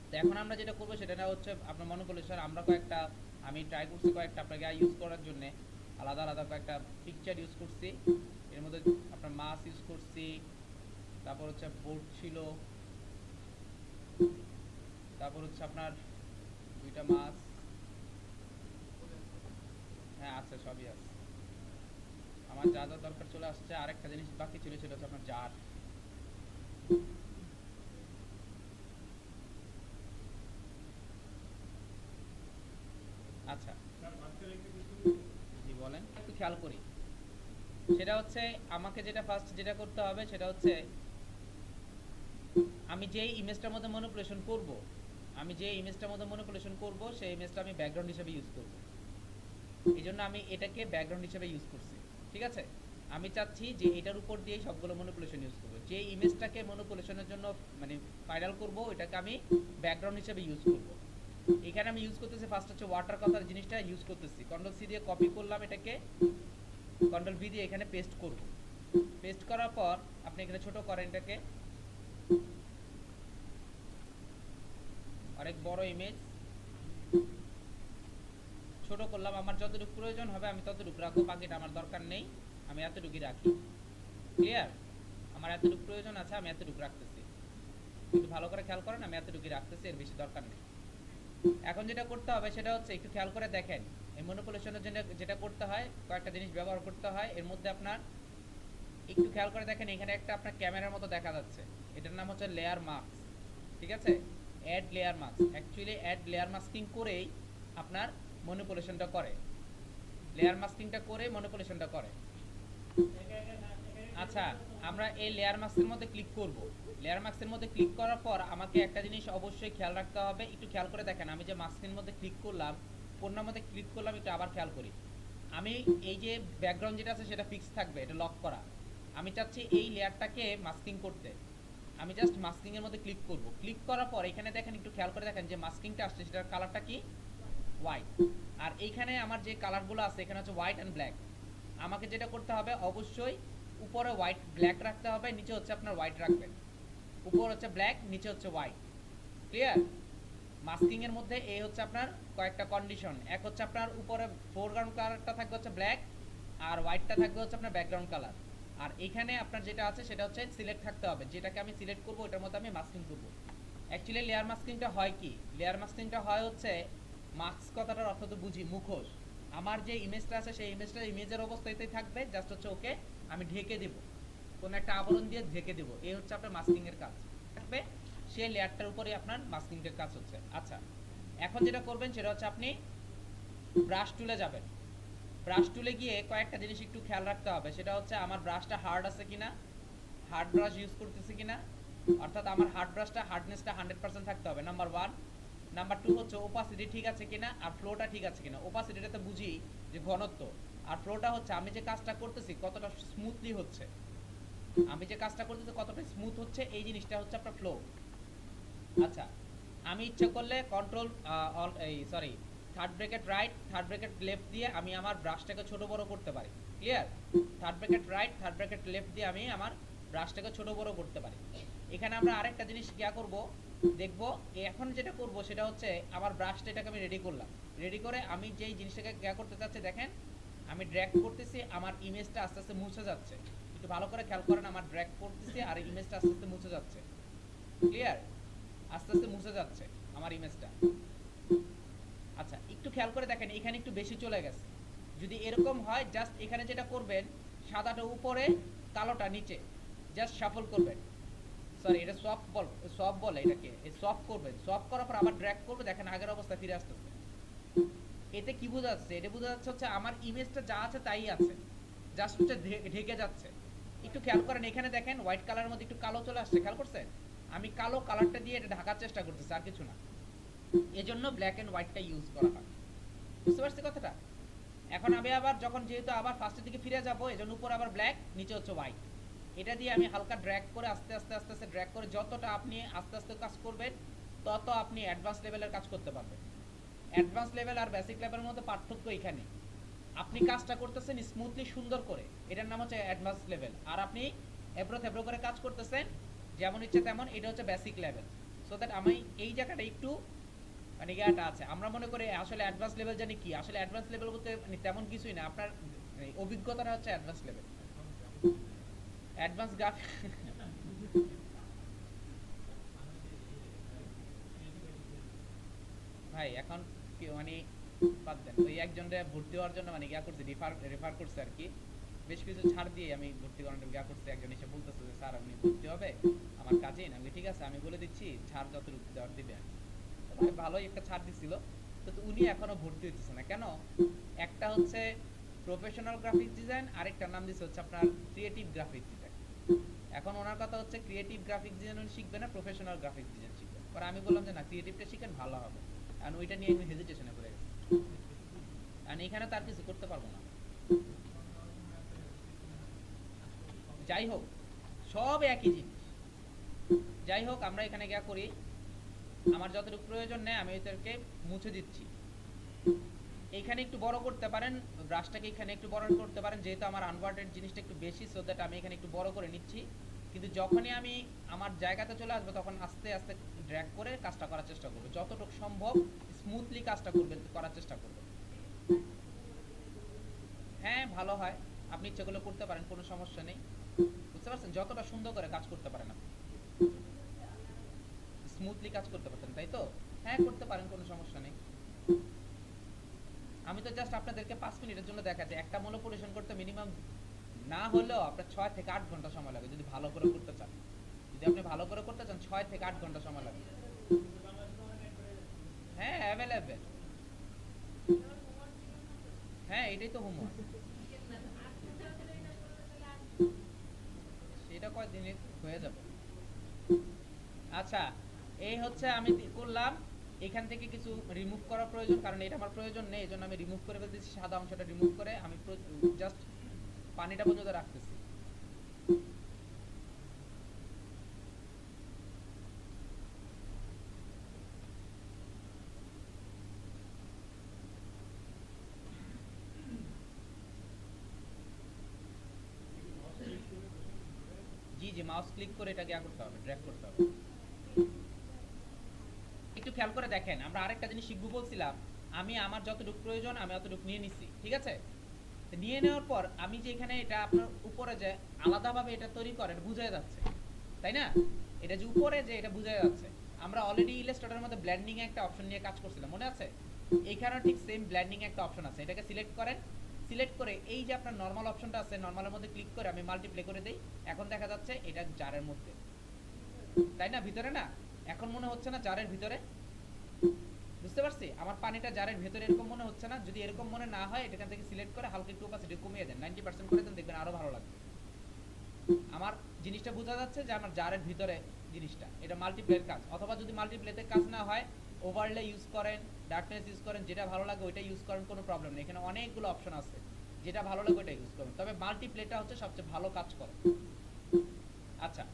তো এখন আমরা যেটা করবো সেটা না হচ্ছে আপনার ম্যানিপুলেশন, আমরা কয়েকটা আমি ট্রাই করছি কয়েকটা আপনাকে ইউজ করার জন্য, আলাদা আলাদা কয়েকটা পিকচার ইউজ করছি, এর মধ্যে আপনার মাছ ইউজ করছি, তারপর হচ্ছে বোর্ড ছিল, তারপর হচ্ছে আপনার দুইটা মাছ, হ্যাঁ আছে, সবই আছে। আমার যা যা দরকার চলে আসছে, আরেকটা জিনিস বাকি ছিল, সেটা হচ্ছে আপনার জার। আচ্ছা, জি বলেন, একটু খেয়াল করি। সেটা হচ্ছে আমাকে যেটা ফার্স্ট যেটা করতে হবে সেটা হচ্ছে আমি যেই ইমেজটার মধ্যে ম্যানিপুলেশন করব, আমি যে ইমেজটার মধ্যে ম্যানিপুলেশন করব সেই ইমেজটা আমি ব্যাকগ্রাউন্ড হিসেবে ইউজ করব। এই জন্য আমি এটাকে ব্যাকগ্রাউন্ড হিসেবে ইউজ করছি। ঠিক আছে, আমি চাচ্ছি যে এটার উপর দিয়েই সবগুলো ম্যানিপুলেশন ইউজ করব। যে ইমেজটাকে ম্যানিপুলেশনের জন্য মানে ফাইনাল করব, এটাকে আমি ব্যাকগ্রাউন্ড হিসেবে ইউজ করব। এখানে আমি ইউজ করতেছি ফার্স্ট হচ্ছে ওয়াটার কথার জিনিসটা ইউজ করতেছি, কন্ট্রোল সি দিয়ে কপি করলাম, এটাকে কন্ট্রোল ভি দিয়ে এখানে পেস্ট করব। পেস্ট করার পর আপনি এখানে ছোট করেন এটাকে, অনেক বড় ইমেজ ছোট করলাম, আমার যতটুকু প্রয়োজন হবে আমি ততটুকু রাখবো, বাকিটা আমার দরকার নেই, আমি এতটুকুই রাখি। ক্লিয়ার? আমার এতটুকু প্রয়োজন আছে, আমি এতটুকু রাখতেছি, কিন্তু ভালো করে খেয়াল করেন, আমি এতটুকুই রাখতেছি, এর বেশি দরকার নেই। এখন যেটা করতে হবে সেটা হচ্ছে একটু খেয়াল করে দেখেন, এই ম্যানিপুলেশনের জন্য যেটা করতে হয়, কয়েকটা জিনিস ব্যবহার করতে হয়। এর মধ্যে আপনার একটু খেয়াল করে দেখেন, এখানে একটা আপনার ক্যামেরার মতো দেখা যাচ্ছে, এটার নাম হচ্ছে লেয়ার মাস্ক। ঠিক আছে, add layer mask, actually add layer masking করেই আপনার ম্যানিপুলেশনটা করে, লেয়ার মাস্কিংটা করে ম্যানিপুলেশনটা করে। আচ্ছা, আমরা এই লেয়ার মাস্কের মধ্যে ক্লিক করব। লেয়ার মাস্কের মধ্যে ক্লিক করার পর আমাকে একটা জিনিস অবশ্যই খেয়াল রাখতে হবে, একটু খেয়াল করে দেখেন, আমি যে মাস্কের মধ্যে ক্লিক করলাম, পণ্যের মধ্যে ক্লিক করলাম, একটু আবার খেয়াল করি। আমি এই যে ব্যাকগ্রাউন্ড যেটা আছে সেটা ফিক্স থাকবে, এটা লক করা। আমি চাচ্ছি এই লেয়ারটাকে মাস্কিং করতে, আমি জাস্ট মাস্কিং এর মধ্যে ক্লিক করব। ক্লিক করার পর এখানে দেখেন, একটু খেয়াল করে দেখেন যে মাস্কিংটা আসছে সেটার কালারটা কি, হোয়াইট। আর এইখানে আমার যে কালারগুলো আছে এখানে হচ্ছে হোয়াইট অ্যান্ড ব্ল্যাক। আমাকে যেটা করতে হবে অবশ্যই উপরে হোয়াইট ব্ল্যাক রাখতে হবে, নিচে হচ্ছে আপনার হোয়াইট রাখবেন। উপর হচ্ছে ব্ল্যাক, নিচে হচ্ছে হোয়াইট। ক্লিয়ার? মাস্কিং এর মধ্যে এই হচ্ছে আপনার কয়েকটা কন্ডিশন। এক হচ্ছে আপনার উপরে ফোরগ্রাউন্ড কালারটা থাকবে হচ্ছে ব্ল্যাক, আর হোয়াইটটা থাকবে হচ্ছে আপনার ব্যাকগ্রাউন্ড কালার। আর এখানে আপনার যেটা আছে সেটা হচ্ছে সিলেক্ট থাকতে হবে, যেটাকে আমি সিলেক্ট করব ওটার মধ্যে আমি মাস্কিং করব। অ্যাকচুয়ালি লেয়ার মাস্কিংটা হয় কি, লেয়ার মাস্কিংটা হয় হচ্ছে, মাস্ক কথাটার অর্থ তো বুঝি মুখোশ। আমার যে ইমেজটা আছে সেই ইমেজটা ইমেজের অবস্থাতেই থাকবে, জাস্ট হচ্ছে ওকে আমি ঢেকে দেব, কোন একটা আবরণ দিয়ে ঢেকে দেব, এই হচ্ছে আপনার মাস্কিং এর কাজ থাকবে। সেই লেয়ারটার উপরেই আপনার মাস্কিং এর কাজ হচ্ছে। আচ্ছা, এখন যেটা করবেন সেটা হচ্ছে আপনি ব্রাশ টুলে যাবেন। ব্রাশ টুলে গিয়ে কয়েকটা জিনিস একটু খেয়াল রাখতে হবে, সেটা হচ্ছে আমার ব্রাশটা হার্ড আছে কিনা, হার্ড ব্রাশ ইউজ করতেছি কিনা, অর্থাৎ আমার হার্ড ব্রাশটা হার্ডনেসটা 100% থাকতে হবে, নাম্বার 1। নাম্বার 2 হচ্ছে ওপাসিটি ঠিক আছে কিনা, আর ফ্লোটা ঠিক আছে কিনা। ওপাসিটিটাতে বুঝি যে ঘনত্ব, আর ফ্লোটা হচ্ছে আমি যে কাজটা করতেছি কতটা স্মুথলি হচ্ছে, আমি যে কাজটা করতেছি কতটা স্মুথ হচ্ছে, এই জিনিসটা হচ্ছে আপনার ফ্লো। আচ্ছা, আমি ইচ্ছে করলে কন্ট্রোল এই sorry third bracket right third bracket left দিয়ে আমি আমার ব্রাশটাকে ছোট বড় করতে পারি। Clear? Third bracket right third bracket left দিয়ে আমি আমার ব্রাশটাকে ছোট বড় করতে পারি। এখানে আমরা আরেকটা জিনিস কিয়া করব দেখব। এখন যেটা করব সেটা হচ্ছে আমার ব্রাশটা এটাকে আমি রেডি করলাম, রেডি করে আমি যেই জিনিসটাকে কিয়া করতে চাচ্ছি দেখেন, আমি ড্র্যাগ করতেছি, আমার ইমেজটা আস্তে আস্তে মুছে যাচ্ছে। একটু ভালো করে খেয়াল করেন, আমার ড্র্যাগ করতেছি আর ইমেজটা আস্তে আস্তে মুছে যাচ্ছে। ক্লিয়ার? আস্তে আস্তে মুছে যাচ্ছে আমার ইমেজটা। আচ্ছা, একটু খেয়াল করে দেখেন, এখানে একটু বেশি চলে গেছে। যদি এরকম হয়, জাস্ট এখানে যেটা করবেন, সাদাটা উপরে কালোটা নিচে, জাস্ট শাফল করবেন। সরি, এটা সফট বলে এটাকে, এই সফট করবেন। সফট করার পর আবার ড্র্যাগ করবে, দেখেন আগের অবস্থায় ফিরে আসতেছে। এতে কি বোঝা যাচ্ছে? এটা বোঝা যাচ্ছে হচ্ছে আমার ইমেজটা যা আছে তাই আছে, জাস্ট হচ্ছে ঢেকে যাচ্ছে। একটু খেয়াল করেন, এখানে দেখেন হোয়াইট কালারের মধ্যে একটু কালো চলে আসছে, খেয়াল করছেন? আমি কালো কালারটা দিয়ে এটা ঢাকার চেষ্টা করতেছি, আর কিছু না। এজন্য ব্ল্যাক এন্ড হোয়াইটটা ইউজ করা হয়। বুঝতে পারছি কথাটা? এখন আমি আবার যখন যেহেতু আবার ফার্স্টের দিকে ফিরে যাব, এজন্য উপর আবার ব্ল্যাক, নিচে হচ্ছে হোয়াইট। এটা দিয়ে আমি হালকা ড্র্যাগ করে আস্তে আস্তে আস্তে আস্তে ড্র্যাগ করে, যতটা আপনি আস্তে আস্তে কাজ করবেন তত আপনি অ্যাডভান্স লেভেলের কাজ করতে পারবেন। অ্যাডভান্স লেভেল আর বেসিক লেভেলের মধ্যে পার্থক্য এখানে, আপনি কাজটা করতেছেন স্মুথলি সুন্দর করে, এটার নাম হচ্ছে অ্যাডভান্স লেভেল। আর আপনি এব্রো থেব্রো করে কাজ করতেছেন যেমন ইচ্ছে তেমন, এটা হচ্ছে বেসিক লেভেল। সো দ্যাট আমি এই জায়গাটা একটু মানে ইয়াটা আছে, আমরা মনে করি আসলে অ্যাডভান্স লেভেল জানি কি, আসলে অ্যাডভান্স লেভেল বলতে মানে তেমন কিছুই না, আপনার অভিজ্ঞতাটা হচ্ছে অ্যাডভান্স লেভেল। অ্যাডভান্স গ্রাফিক ভাই এখন মানে বাদ দেন, ওই একজনটা ভর্তি হওয়ার জন্য মানে ইয়া করছে, রেফার করছে আর কি, বেশ কিছু ছাড় দিয়ে আমি ভর্তি করানোর ইয়া করছি। একজন এসে বলতেছে যে স্যার আপনি ভর্তি হবে আমার কাজিন, আমি ঠিক আছে আমি বলে দিচ্ছি ছাড় যতটুকু দেওয়ার দিবে। তো ভাই ভালোই একটা ছাড় দিছিল। তো উনি এখনো ভর্তি হইতেছে না কেন? একটা হচ্ছে প্রফেশনাল গ্রাফিক ডিজাইন, আরেকটার নাম দিচ্ছে হচ্ছে আপনার ক্রিয়েটিভ গ্রাফিক ডিজাইন। এখন ওনার কথা হচ্ছে ক্রিয়েটিভ গ্রাফিক ডিজাইন উনি শিখবে না, প্রফেশনাল গ্রাফিক ডিজাইন শিখবে। পরে আমি বললাম যে না, ক্রিয়েটিভটা শিখেন ভালো হবে। কারণ ওইটা নিয়ে আমি হেজিটেশনে পড়ে গেছি, কারণ এখানে তার কিছু করতে পারবো না। যাই হোক, সব একই জিনিস। যাই হোক, আমরা এখানে গিয়া করি, আমার যতটুকু প্রয়োজন নেই আমি এদেরকে মুছে দিচ্ছি। এইখানে একটু বড় করতে পারেন, ব্রাশটাকে এখানে একটু বড় করতে পারেন, যেহেতু আমার আনওয়ান্টেড জিনিসটা একটু বেশি, সো দ্যাট আমি এখানে একটু বড় করে নিচ্ছি। কিন্তু যখনই আমি আমার জায়গাতে চলে আসবো তখন আস্তে আস্তে ড্র্যাগ করে কাজটা করার চেষ্টা করবো, যতটুকু সম্ভব স্মুথলি কাজটা করবেন, করার চেষ্টা করবেন। হ্যাঁ ভালো হয়, আপনি ইচ্ছে করলে করতে পারেন, কোনো সমস্যা নেই। বুঝতে পারছেন, যতটা সুন্দর করে কাজ করতে পারেন আপনি, স্মুথলি কাজ করতে পারতেন, তাই তো? হ্যাঁ করতে পারেন, কোনো সমস্যা নেই। আমি তো জাস্ট আপনাদেরকে 5 মিনিটের জন্য দেখাচ্ছি। একটা মনোপুলেশন করতে মিনিমাম না হলেও আপনার 6 থেকে 8 ঘন্টা সময় লাগে যদি ভালো করে করতে চান। যদি আপনি ভালো করে করতে চান 6 থেকে 8 ঘন্টা সময় লাগে। হ্যাঁ অ্যাভেলেবেল। হ্যাঁ এটাই তো হোমওয়ার্ক। সেটা কয়দিনে হয়ে যাবে। আচ্ছা, এই হচ্ছে আমি করলাম। এখান থেকে কিছু রিমুভ করার প্রয়োজন, কারণ এটা আমার প্রয়োজন নেই, এই জন্য আমি রিমুভ করে ফেলতেছি। সাদা অংশটা রিমুভ করে আমি জাস্ট পানিটা পর্যন্ত রাখতেছি। জি জি, মাউস ক্লিক করে এটাকে ইয়া করতে হবে, ড্র্যাগ করতে হবে। একটু খেয়াল করে দেখেন, আমরা আরেকটা জিনিস শিখবো বলছিলাম। আমি আমার যতটুকু প্রয়োজন আমি অতটুকু নিয়ে নিছি, ঠিক আছে? তো নিয়ে নেওয়ার পর আমি যে এখানে এটা আপনার উপরে যে আলাদাভাবে এটা তৈরি করে এটা বোঝা যাচ্ছে, তাই না? এটা যে উপরে যে এটা বোঝা যাচ্ছে। আমরা অলরেডি ইলাস্ট্রেটরের মধ্যে ব্লেন্ডিং এ একটা অপশন নিয়ে কাজ করছিলাম, মনে আছে? এইখানেও ঠিক সেম ব্লেন্ডিং একটা অপশন আছে, এটাকে সিলেক্ট করেন। সিলেক্ট করে এই যে আপনার নরমাল অপশনটা আছে, নরমালের মধ্যে ক্লিক করে আমি মাল্টিপ্লে করে দেই। এখন দেখা যাচ্ছে এটা জারের মধ্যে, তাই না? ভিতরে না? এখন মনে হচ্ছে না জারের ভিতরে? বুঝতে পারছি, আমার পানিটা জারের ভেতরে এরকম মনে হচ্ছে না? যদি এরকম মনে না হয় এখান থেকে সিলেক্ট করে হালকা একটু অপাসিটি কমিয়ে দেন, 90% করে দেন, দেখবেন আরো ভালো লাগবে। আমার জিনিসটা বোঝা যাচ্ছে যে আমার জারের ভিতরে জিনিসটা, এটা মাল্টিপ্লের কাজ। অথবা যদি মাল্টিপ্লেতে কাজ না হয়, ওভারলে ইউজ করেন, ডার্কনেস ইউজ করেন, যেটা ভালো লাগে ওইটা ইউজ করেন, কোনো প্রবলেম নেই। এখানে অনেকগুলো অপশন আছে, যেটা ভালো লাগে ওইটা ইউজ করুন, তবে মাল্টিপ্লেটা হচ্ছে সবচেয়ে ভালো কাজ করে। আচ্ছা,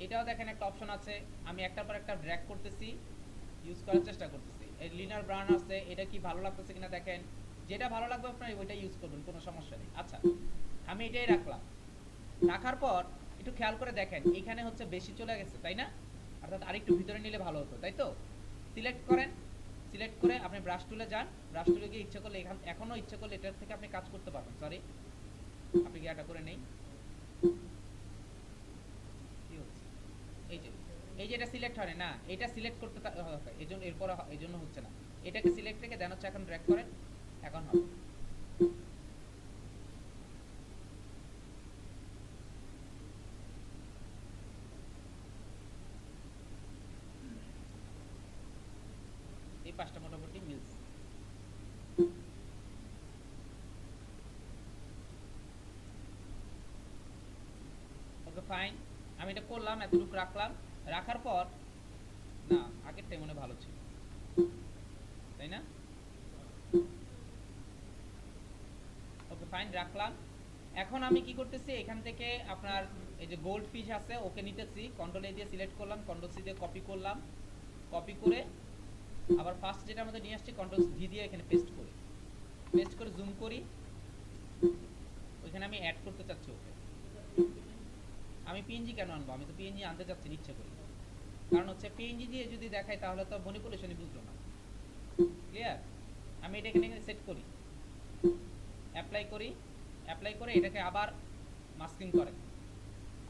এটাও দেখেন একটা অপশন আছে, আমি একটার পর একটা ড্র্যাগ করতেছি, ইউজ করার চেষ্টা করতেছি। এই লিনার ব্রাউন আছে, এটা কি ভালো লাগতেছে কিনা দেখেন, যেটা ভালো লাগবে আপনার ওইটা ইউজ করবেন, কোনো সমস্যা নেই। আচ্ছা, আমি এটাই রাখলাম। রাখার পর একটু খেয়াল করে দেখেন এখানে হচ্ছে বেশি চলে গেছে, তাই না? অর্থাৎ আরেকটু ভিতরে নিলে ভালো হতো, তাই তো? সিলেক্ট করেন, সিলেক্ট করে আপনি ব্রাশ টুলে যান। ব্রাশ টুলে গিয়ে ইচ্ছে করলে এখনো ইচ্ছে করলে এটার থেকে আপনি কাজ করতে পারবেন। সরি, আপনি কি এটা করে নেই, কি হচ্ছে? এই যে এই যে এটা সিলেক্ট হয় না, এটা সিলেক্ট করতে হবে, এইজন্য এরপর এইজন্য হচ্ছে না। এটাকে সিলেক্ট রেখে দেন হচ্ছে এখন ড্র্যাগ করেন, এখন হবে। এই পাঁচটা মোটামুটি মিলছে। ওকে ফাইন, আমি এটা করলাম, এতটুকু রাখলাম। রাখার পর না, আগেরটাই মনে ভালো ছিল, তাই না? ওকে ফাইন, রাখলাম। এখন আমি কি করতেছি, এখান থেকে আপনার এই যে গোল্ড ফিশ আছে ওকে নিতেছি, কন্ট্রোল এ দিয়ে সিলেক্ট করলাম, কন্ট্রোল সি দিয়ে কপি করলাম। কপি করে আবার ফার্স্ট যেটা আমাদের নিয়ে আসছি কন্ট্রোল ভি দিয়ে এখানে পেস্ট করি। পেস্ট করে জুম করি, ওইখানে আমি অ্যাড করতে চাচ্ছি ওকে। আমি পিএনজি কেন আনবো? আমি তো পিএনজি আনতে চাচ্ছি না ইচ্ছে করি। কারণ হচ্ছে পিএনজি দিয়ে যদি দেখাই তাহলে তো ম্যানিপুলেশনই বুঝলো না। ক্লিয়ার? আমি এটা এখানে সেট করি, অ্যাপ্লাই করি। অ্যাপ্লাই করে এটাকে আবার মাস্কিং করেন,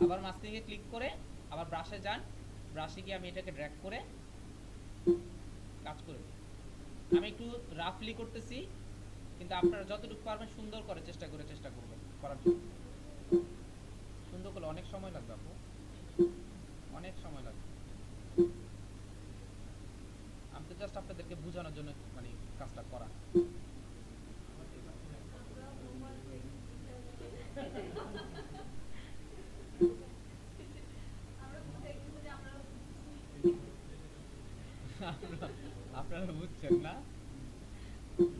আবার মাস্কিংয়ে ক্লিক করে আবার ব্রাশে যান, ব্রাশে গিয়ে আমি এটাকে ড্র্যাগ করে কাজ করে দিই। আমি একটু রাফলি করতেছি, কিন্তু আপনারা যতটুকু পারবেন সুন্দর করে চেষ্টা করবেন করার জন্য। সুন্দর করলে অনেক সময় লাগবে আপু, অনেক সময় লাগবে। আমি তো জাস্ট আপনাদেরকে বোঝানোর জন্য মানে কাজটা করা। আপনারা বুঝছেন না,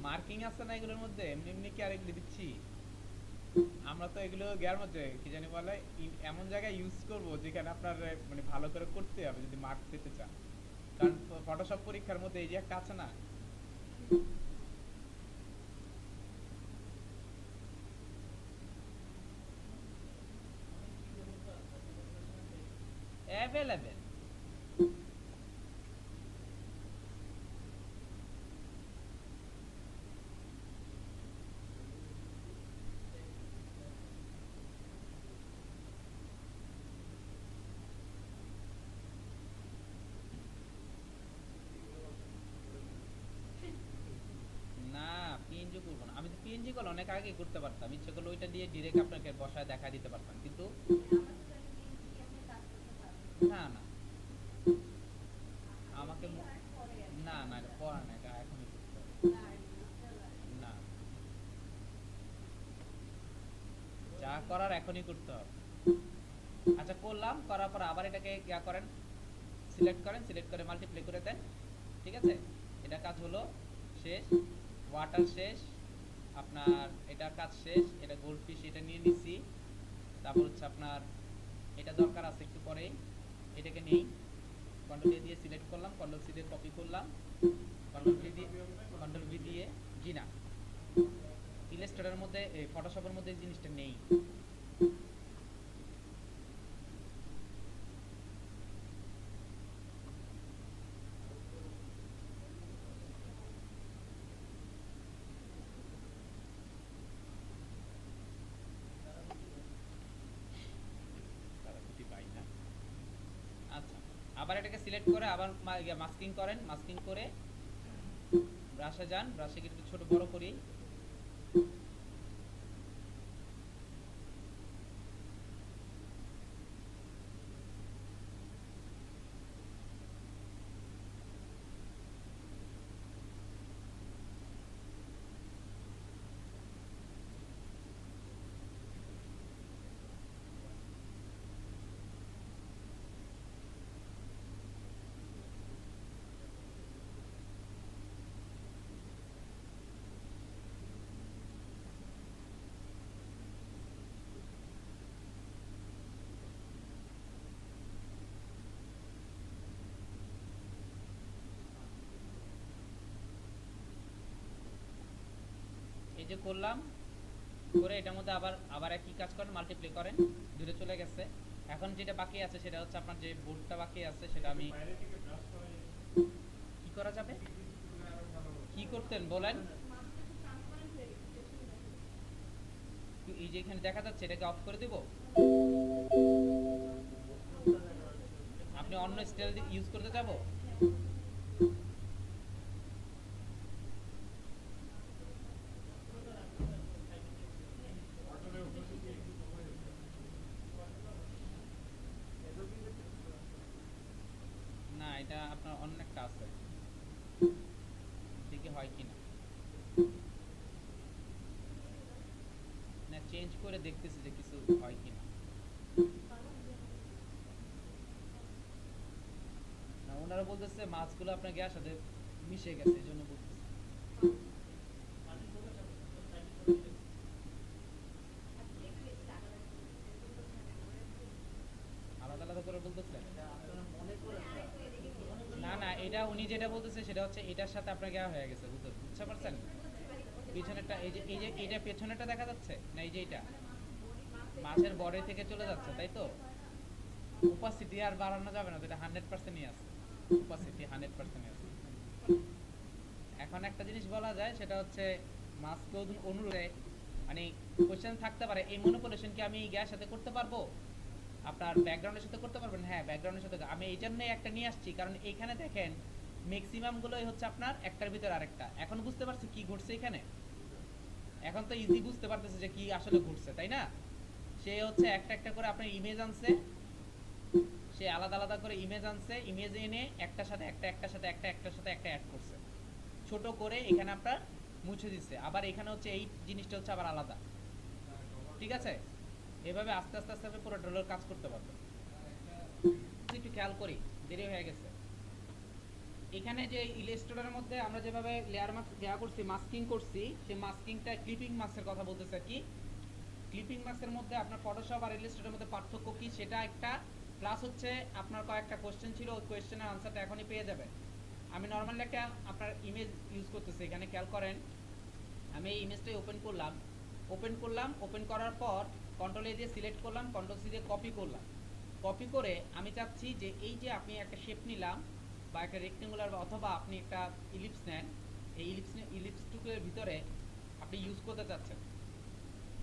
মার্কিং আছে না এগুলোর মধ্যে, এমনি এমনি কি আর এগুলো দিচ্ছি? আমরা তো এগুলো গেয়ার মধ্যে কি জানি বলে এমন জায়গায় ইউজ করব যেখানে আপনার মানে ভালো করে করতে হবে যদি মার্কস পেতে চান। কারণ ফটোশপ পরীক্ষার মধ্যে এই যে একটা আছে না, অ্যাভেলেবেল। না, পিএনজি করবো না। আমি তো পিএনজি করলে অনেক আগে করতে পারতাম, ইচ্ছে করলে ওইটা দিয়ে ডিরেক্ট আপনাকে বসায় দেখা দিতে পারতাম, কিন্তু না না, আমাকে না না, এটা পড়া না, এটা এখনই করতে হবে। না, যা করার এখনই করতে হবে। আচ্ছা করলাম, করার পর আবার এটাকে ইয়া করেন, সিলেক্ট করে মাল্টিপ্লাই করে দেন। ঠিক আছে, এটা কাজ হলো শেষ, ওয়াটার শেষ, আপনার এটা কাজ শেষ। এটা গোল্ডফিশ এটা নিয়ে নিছি। তারপর হচ্ছে আপনার এটা দরকার আছে একটু পরেই, এটাকে নেই, কন্ট্রোল এ দিয়ে সিলেক্ট করলাম, কন্ট্রোল সি দিয়ে কপি করলাম, কন্ট্রোল ভি দিয়ে জি না, ইলাস্ট্রেটরের মধ্যে ফটোশপের মধ্যে এই জিনিসটা নেই। তারা খুঁটি পাই না। আচ্ছা, আবার এটাকে সিলেক্ট করে আবার মাস্কিং করেন, মাস্কিং করে ব্রাশে যান, ব্রাশে একটু ছোট বড় করি। এই যে করলাম, করে এটার মধ্যে আবার আবার একই কাজ করেন, মাল্টিপ্লাই করেন, দূরে চলে গেছে। এখন যেটা বাকি আছে সেটা হচ্ছে আপনার যে বোর্ডটা বাকি আছে সেটা আমি কি করা যাবে, কি করতেন বলেন। এই যে এখানে দেখা যাচ্ছে এটাকে অফ করে দেব, আপনি অন্য স্টাইল ইউজ করতে যাব। না, এটা আপনার অন্য একটা আছে, দেখি হয় কিনা। না, চেঞ্জ করে দেখতেছি যে কিছু হয় কিনা। না, ওনারা বলতেছে মাছগুলো আপনার গ্যাস সাথে মিশে গেছে, এই জন্য বলতেছে। আলাদা আলাদা করে বলতেছে। না না, এটা উনি যেটা বলতেছে সেটা হচ্ছে এটার সাথে আপনার গ্যা হয়ে গেছে, বুঝতে পারছেন? পিছনেরটা এই যে এইটা পেছনেরটা দেখা যাচ্ছে না, এই যে এটা মাছের বডি থেকে চলে যাচ্ছে, তাই তো? ওপাসিটি আর বাড়ানো যাবে না, এটা 100%ই আছে, ওপাসিটি 100% আছে। এখন একটা জিনিস বলা যায় সেটা হচ্ছে মাছকে অনুরোধে মানে কোশ্চেন থাকতে পারে, এই ম্যানিপুলেশন কি আমি এই গ্যাস সাথে করতে পারবো? আপনার ব্যাকগ্রাউন্ডের সাথে করতে পারবেন, হ্যাঁ ব্যাকগ্রাউন্ডের সাথে। আমি এই জন্যই একটা নিয়ে আসছি কারণ এইখানে দেখেন ম্যাক্সিমাম গুলোই হচ্ছে আপনার একটার ভিতর আরেকটা। এখন বুঝতে পারছি কি ঘটছে এখানে, এখন তো ইজি বুঝতে পারতেছে যে কি আসলে ঘটছে, তাই না? সে হচ্ছে একটা একটা করে আপনার ইমেজ আনছে, সে আলাদা আলাদা করে ইমেজ আনছে, ইমেজ এনে একটার সাথে একটা, একটার সাথে একটা, একটার সাথে একটা অ্যাড করছে, ছোট করে এখানে আপনার মুছে দিচ্ছে। আবার এখানে হচ্ছে এই জিনিসটা হচ্ছে আবার আলাদা, ঠিক আছে? এভাবে আস্তে আস্তে আস্তে পুরো ডলার কাজ করতে পারবে। একটু খেয়াল করি, দেরি হয়ে গেছে। এখানে যে ইলাস্ট্রেটরের মধ্যে আমরা যেভাবে লেয়ার মাস্ক দেওয়া করছি, মাস্কিং করছি, সেই মাস্কিংটা ক্লিপিং মাস্কের কথা বলতেছে কি। ক্লিপিং মাস্কের মধ্যে আপনার ফটোশপ আর ইলাস্ট্রেটরের মধ্যে পার্থক্য কি সেটা একটা, প্লাস হচ্ছে আপনার কয়েকটা কোশ্চেন ছিল, ওই কোশ্চেনের আনসারটা এখনই পেয়ে যাবেন। আমি নর্মালি একটা আপনার ইমেজ ইউজ করতেছি, এখানে খেয়াল করেন। আমি এই ইমেজটাই ওপেন করলাম, ওপেন করার পর কন্ট্রোল এ দিয়ে সিলেক্ট করলাম, কন্ট্রোল সি দিয়ে কপি করলাম। কপি করে আমি চাচ্ছি যে এই যে আপনি একটা শেপ নিলাম বা একটা রেক্টেঙ্গুলার, অথবা আপনি একটা ইলিপস নেন, এই ইলিপসটুকের ভিতরে আপনি ইউজ করতে চাচ্ছেন,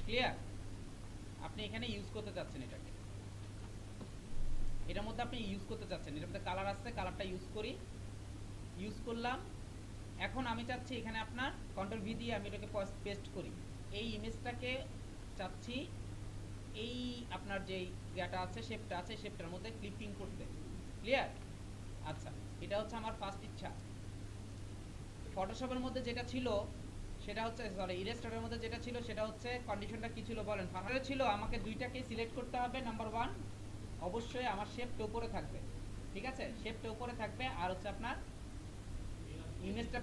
ক্লিয়ার? আপনি এখানে ইউজ করতে চাচ্ছেন এটাকে, এটার মধ্যে আপনি ইউজ করতে চাচ্ছেন, এটার মধ্যে কালার আসছে, কালারটা ইউজ করলাম। এখন আমি চাচ্ছি এখানে আপনার কন্ট্রোল ভি দিয়ে আমি এটাকে পেস্ট করি, এই ইমেজটাকে চাচ্ছি এই আপনার যেই ইয়াটা আছে, শেপটা আছে, শেপটার মধ্যে ক্লিপিং করতে, ক্লিয়ার? আচ্ছা, এটা হচ্ছে আমার ফার্স্ট ইচ্ছা। ফটোশপের মধ্যে যেটা ছিল সেটা হচ্ছে, সরি ইলাস্ট্রেটরের মধ্যে যেটা ছিল সেটা হচ্ছে, কন্ডিশনটা কি ছিল বলেন? ফার্স্টে ছিল আমাকে দুইটাকেই সিলেক্ট করতে হবে। নাম্বার 1, অবশ্যই আমার শেপটা উপরে থাকবে, ঠিক আছে? শেপটা উপরে থাকবে, আর হচ্ছে আপনার ইমেজটা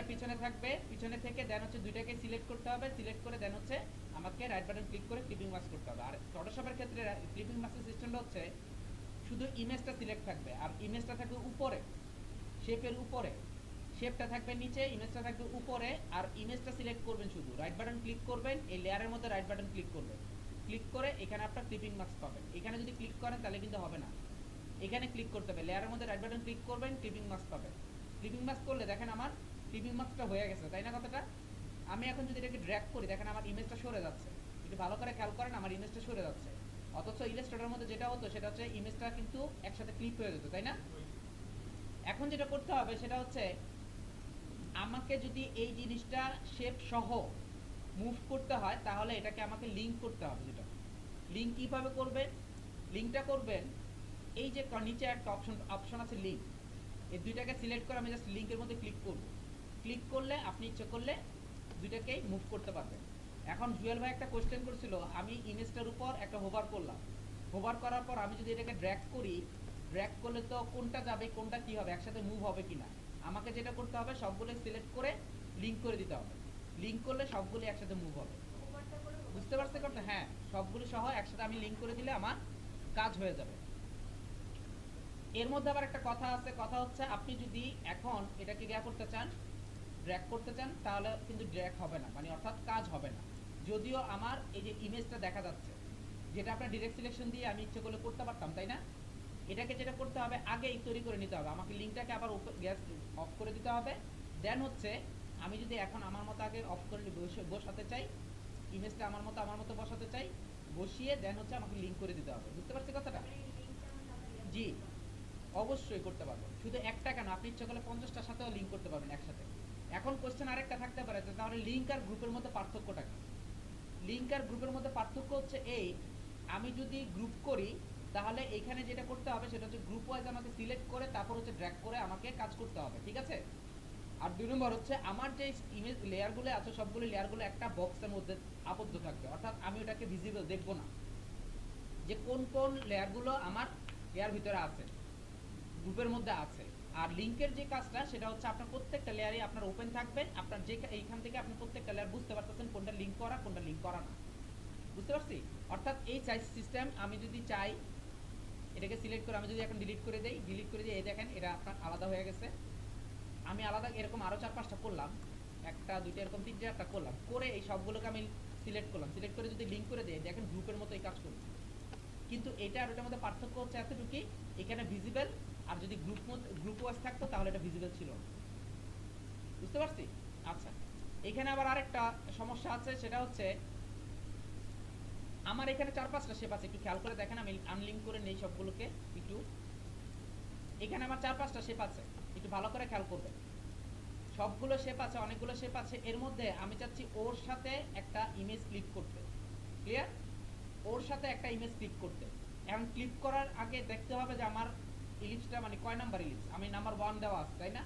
পিছনে থাকবে। পিছনে থেকে দেন হচ্ছে দুইটাকে সিলেক্ট করতে হবে, সিলেক্ট করে দেন হচ্ছে আমাকে রাইট বাটন ক্লিক করে ক্লিপিং মাস্ক করতে হবে। আর ফটোশপের ক্ষেত্রে ক্লিপিং মাস্কের সিস্টেমটা হচ্ছে শুধু ইমেজটা সিলেক্ট থাকবে, আর ইমেজটা থাকবে উপরে, শেপের উপরে, শেপটা থাকবে নিচে, ইমেজটা থাকবে উপরে। আর ইমেজটা সিলেক্ট করবেন, শুধু রাইট বাটন ক্লিক করবেন, এই লেয়ারের মধ্যে রাইট বাটন ক্লিক করবেন, ক্লিক করে এখানে আপনার ক্লিপিং মাস্ক পাবেন। এখানে যদি ক্লিক করেন তাহলে কিন্তু হবে না, এখানে ক্লিক করতে হবে, লেয়ারের মধ্যে রাইট বাটন ক্লিক করবেন, ক্লিপিং মাস্ক পাবেন। ক্লিপিং মাস্ক করলে দেখেন আমার ক্লিপিং মাস্কটা হয়ে গেছে, তাই না কথাটা? আমি এখন যদি এটাকে ড্র্যাগ করি, দেখেন আমার ইমেজটা সরে যাচ্ছে, একটু ভালো করে খেয়াল করেন, আমার ইমেজটা সরে যাচ্ছে। অথচ ইলাস্ট্রেটরের মধ্যে যেটা হতো সেটা হচ্ছে ইমেজটা কিন্তু একসাথে ক্লিক হয়ে যেত, তাই না? এখন যেটা করতে হবে সেটা হচ্ছে আমাকে যদি এই জিনিসটা শেপ সহ মুভ করতে হয় তাহলে এটাকে আমাকে লিংক করতে হবে। যেটা লিংক কিভাবে করবেন, লিংকটা করবেন এই যে নিচে একটা অপশন আছে লিংক, এই দুইটাকে সিলেক্ট করে আমি জাস্ট লিংকের মধ্যে ক্লিক করব। ক্লিক করলে আপনি ইচ্ছে করলে দুইটাকেই মুভ করতে পারবেন। এখন জুয়েল ভাই একটা কোশ্চেন করছিল, আমি ইমেজটার উপর একটা হোভার করলাম, হোভার করার পর আমি যদি এটাকে ড্র্যাগ করি, ড্র্যাগ করলে তো কোনটা যাবে কোনটা কি হবে, একসাথে মুভ হবে কিনা? আমাকে যেটা করতে হবে সবগুলো সিলেক্ট করে লিংক করে দিতে হবে, লিংক করলে সবগুলো একসাথে মুভ হবে। বুঝতে পারতে করতে? হ্যাঁ, সবগুলো সহ একসাথে আমি লিংক করে দিলে আমার কাজ হয়ে যাবে। এর মধ্যে আবার একটা কথা আছে, কথা হচ্ছে আপনি যদি এখন এটাকে ইয়া করতে চান, ড্র্যাগ করতে চান, তাহলে কিন্তু ড্র্যাগ হবে না, মানে অর্থাৎ কাজ হবে না। যদিও আমার এই যে ইমেজটা দেখা যাচ্ছে, যেটা আপনার ডিরেক্ট সিলেকশন দিয়ে আমি ইচ্ছে করলে করতে পারতাম, তাই না? এটাকে যেটা করতে হবে আগেই তৈরি করে নিতে হবে, আমাকে লিঙ্কটাকে আবার গ্যাস অফ করে দিতে হবে। দেন হচ্ছে আমি যদি এখন আমার মতো আগে অফ করে বসাতে চাই, ইমেজটা আমার মতো বসাতে চাই, বসিয়ে দেন হচ্ছে আমাকে লিঙ্ক করে দিতে হবে। বুঝতে পারছি কথাটা? জি, অবশ্যই করতে পারবেন। শুধু একটা কেন, আপনি ইচ্ছা করলে 50টার সাথেও লিঙ্ক করতে পারবেন একসাথে। এখন কোশ্চেন আরেকটা থাকতে পারে যে তাহলে লিঙ্ক আর গ্রুপের মধ্যে পার্থক্যটা কি? লিঙ্ক আর গ্রুপের মধ্যে পার্থক্য হচ্ছে এই, আমি যদি গ্রুপ করি তাহলে এখানে যেটা করতে হবে সেটা হচ্ছে গ্রুপ ওয়াইজ আমাকে সিলেক্ট করে তারপর হচ্ছে ড্র্যাগ করে আমাকে কাজ করতে হবে, ঠিক আছে? আর 2 নম্বর হচ্ছে আমার যে ইমেজ লেয়ারগুলো আছে সবগুলো লেয়ারগুলো একটা বক্সের মধ্যে আবদ্ধ থাকবে, অর্থাৎ আমি ওটাকে ভিজিবল দেখবো না যে কোন কোন লেয়ারগুলো আমার লেয়ার ভিতরে আছে, গ্রুপের মধ্যে আছে। আর লিংকের যে কাজটা সেটা হচ্ছে আপনার প্রত্যেকটা লেয়ারে আপনার ওপেন থাকবে, আপনার যে এইখান থেকে আপনি প্রত্যেকটা লেয়ার বুঝতে পারতেছেন কোনটা লিংক করা কোনটা লিংক করা না। বুঝতে পারছি? অর্থাৎ এই সাইজ সিস্টেম, আমি যদি চাই এটাকে সিলেক্ট করে আমি যদি এখন ডিলিট করে দেই, এই দেখেন এটা আপনার আলাদা হয়ে গেছে। আমি আলাদা এরকম আরও 4-5টা করলাম, একটা দুইটা এরকম 3-4টা করলাম, করে এই সবগুলোকে আমি সিলেক্ট করলাম, সিলেক্ট করে যদি লিংক করে দিই দেখেন গ্রুপের মতো এই কাজ করবে। কিন্তু এটা আর ওটার মধ্যে পার্থক্য হচ্ছে এতটুকুই, এখানে ভিজিবল, আর যদি গ্রুপ ওয়াইজ থাকতো তাহলে এটা ভিজিবল ছিল না। বুঝতে পারছি? আচ্ছা, এখানে আবার আরেকটা সমস্যা আছে, সেটা হচ্ছে আমার এখানে 4-5টা শেপ আছে, একটু খেয়াল করে দেখেন, আমি আনলিঙ্ক করে নেই সবগুলোকে একটু। এখানে আমার 4-5টা শেপ আছে, একটু ভালো করে খেয়াল করবেন। সবগুলো শেপ আছে, অনেকগুলো শেপ আছে, এর মধ্যে আমি চাচ্ছি ওর সাথে একটা ইমেজ ক্লিক করতে। ক্লিয়ার? ওর সাথে একটা ইমেজ ক্লিক করতে। এখন ক্লিক করার আগে দেখতে হবে যে আমার ইলিপসটা মানে কয় নাম্বার ইলিপস। আমি নাম্বার 1 দেওয়া আছে, তাই না?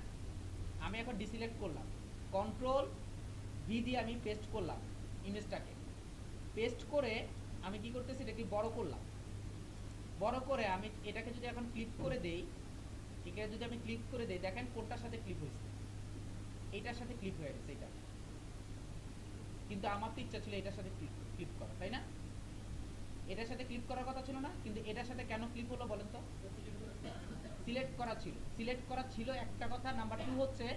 আমি এখন ডিসিলেক্ট করলাম, কন্ট্রোল ভি দিয়ে আমি পেস্ট করলাম ইমেজটাকে। পেস্ট করে আমি কি করতেছি, এটাকে বড় করলাম। বড় করে আমি এটাকে যদি এখন ক্লিক করে দেই, এখানে যদি আমি ক্লিক করে দেই, দেখেন কোনটার সাথে ক্লিক হয়েছে, এইটার সাথে ক্লিক হয়ে গেছে এটা। কিন্তু আমার তো ইচ্ছা ছিল এটার সাথে ক্লিক করা, তাই না? এটার সাথে ক্লিক করার কথা ছিল না, কিন্তু এটার সাথে কেন ক্লিক হলো বলেন তো? সিলেক্ট করা ছিল, সিলেক্ট করা ছিল একটা কথা। নাম্বার 2 হচ্ছে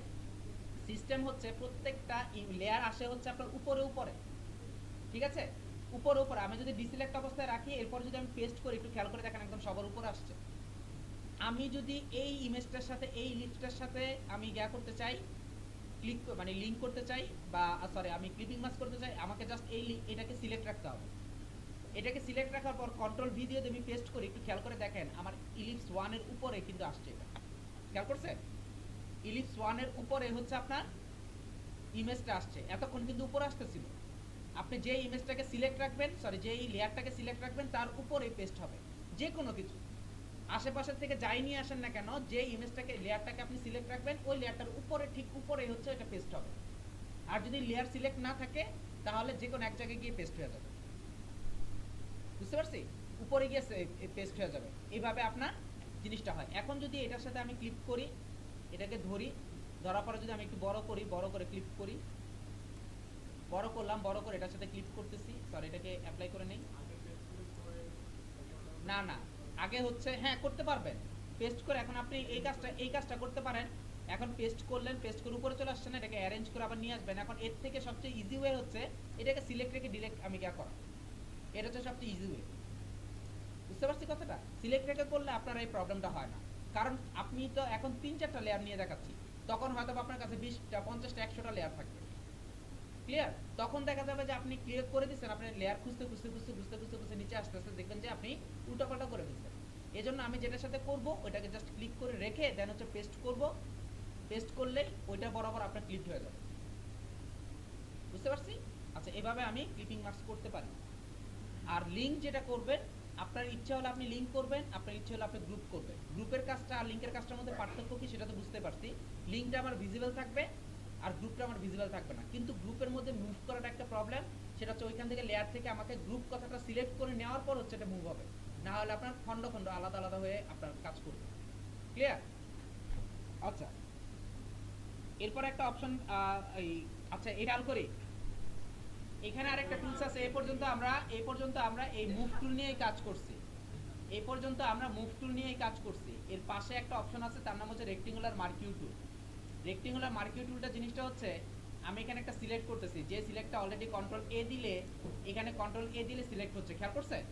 সিস্টেম হচ্ছে প্রত্যেকটা লেয়ার আসে হচ্ছে আপনার উপরে উপরে, ঠিক আছে? উপরে উপরে আমি যদি ডিসিলেক্ট অবস্থায় রাখি, এরপর যদি আমি পেস্ট করি, একটু খেয়াল করে দেখেন একদম সবার উপরে আসছে। আমি যদি এই ইমেজটার সাথে এই লিস্টটার সাথে আমি ইয়া করতে চাই, ক্লিক মানে লিঙ্ক করতে চাই, বা সরি আমি ক্লিপিং মাস্ক করতে চাই, আমাকে জাস্ট এটাকে সিলেক্ট রাখতে হবে। এটাকে সিলেক্ট রাখার পর কন্ট্রোল ভি দিয়ে আমি পেস্ট করি, একটু খেয়াল করে দেখেন আমার ইলিপস 1 এর উপরে কিন্তু আসছে এটা। খেয়াল করছেন? ইলিপস 1 এর উপরে হচ্ছে আপনার ইমেজটা আসছে, এতক্ষণ কিন্তু উপরে আসতেছিল। আপনি যে ইমেজটাকে সিলেক্ট রাখবেন, সরি যে লেয়ারটাকে সিলেক্ট রাখবেন, তার উপরেই পেস্ট হবে যে কোনো কিছু। আশেপাশের থেকে যাই নিয়ে আসেন না কেন, যে ইমেজটাকে লেয়ারটাকে আপনি সিলেক্ট রাখবেন, ওই লেয়ারটার উপরে ঠিক উপরেই হচ্ছে এটা পেস্ট হবে। আর যদি লেয়ার সিলেক্ট না থাকে, তাহলে যে কোনো এক জায়গায় গিয়ে পেস্ট হয়ে যাবে। বুঝতে পারছি? উপরে গিয়ে পেস্ট হয়ে যাবে। এইভাবে আপনার জিনিসটা হয়। এখন যদি এটার সাথে আমি ক্লিক করি, এটাকে ধরি, ধরার পরে যদি আমি একটু বড় করি, বড় করে ক্লিক করি, বড় করলাম, বড় করে এটার সাথে ক্লিক করতেছি। সরি এটাকে অ্যাপ্লাই করে নেই। না না, আগে হচ্ছে হ্যাঁ করতে পারবেন পেস্ট করে। এখন আপনি এই কাজটা করতে পারেন। এখন পেস্ট করলেন, পেস্ট করে উপরে চলে আসছে না, এটাকে অ্যারেঞ্জ করে আবার নিয়ে আসবেন। এখন এর থেকে সবচেয়ে ইজি ওয়ে হচ্ছে এটাকে সিলেক্ট রেখে ডিরেক্ট আমি করা, এটা হচ্ছে সবচেয়ে ইজি ওয়ে। বুঝতে পারছি কথাটা? সিলেক্ট রেখে করলে আপনার এই প্রবলেমটা হয় না, কারণ আপনি তো এখন 3-4টা লেয়ার নিয়ে দেখাচ্ছি, তখন হয়তো আপনার কাছে 20টা 50টা 100টা লেয়ার থাকবে। ক্লিয়ার? তখন দেখা যাবে যে আপনি ক্লিয়ার করে দিচ্ছেন, আপনি লেয়ার খুঁজতে খুঁজতে খুঁজতে খুঁজতে খুঁজতে খুঁজতে নিচে আস্তে আস্তে দেখবেন যে আপনি উল্টাপাল্টা করে ফেলছেন। এই জন্য আমি যেটার সাথে করব ওইটাকে জাস্ট ক্লিক করে রেখে দেন হচ্ছে পেস্ট করব। পেস্ট করলেই ওইটা বরাবর আপনার ক্লিক হয়ে যাবে। বুঝতে পারছি? আচ্ছা, এভাবে আমি ক্লিপিং মার্কস করতে পারি। আর লিঙ্ক যেটা করবেন, আপনার ইচ্ছা হলে আপনি লিঙ্ক করবেন, আপনার ইচ্ছা হলে আপনি গ্রুপ করবেন। গ্রুপের কাজটা আর লিঙ্কের কাজটার মধ্যে পার্থক্য কি সেটা তো বুঝতে পারছি। লিঙ্কটা আমার ভিজিবল থাকবে আর গ্রুপটা আমার ভিজিবল থাকবে না। কিন্তু গ্রুপের মধ্যে মুভ করাটা একটা প্রবলেম, সেটা হচ্ছে ওইখান থেকে লেয়ার থেকে আমাকে গ্রুপ কথাটা সিলেক্ট করে নেওয়ার পর হচ্ছে এটা মুভ হবে, না হলে আপনার খণ্ড খণ্ড আলাদা আলাদা হয়ে আপনার কাজ করবে। ক্লিয়ার? আচ্ছা, এরপর একটা অপশন এই আচ্ছা এই খেয়াল করি, এখানে আরেকটা টুলস আছে। এই পর্যন্ত আমরা এই মুভ টুল নিয়েই কাজ করছি। এই পর্যন্ত আমরা মুভ টুল নিয়েই কাজ করছি। এর পাশে একটা অপশন আছে, তার নাম হচ্ছে রেক্টেঙ্গুলার মার্কিউ টুল। রেক্টেঙ্গুলার মার্কিউ টুলটা জিনিসটা হচ্ছে, আমি এখানে একটা সিলেক্ট করতেছি, যে সিলেক্টটা অলরেডি কন্ট্রোল এ দিলে, এখানে কন্ট্রোল এ দিলে সিলেক্ট হচ্ছে। খেয়াল করছেন?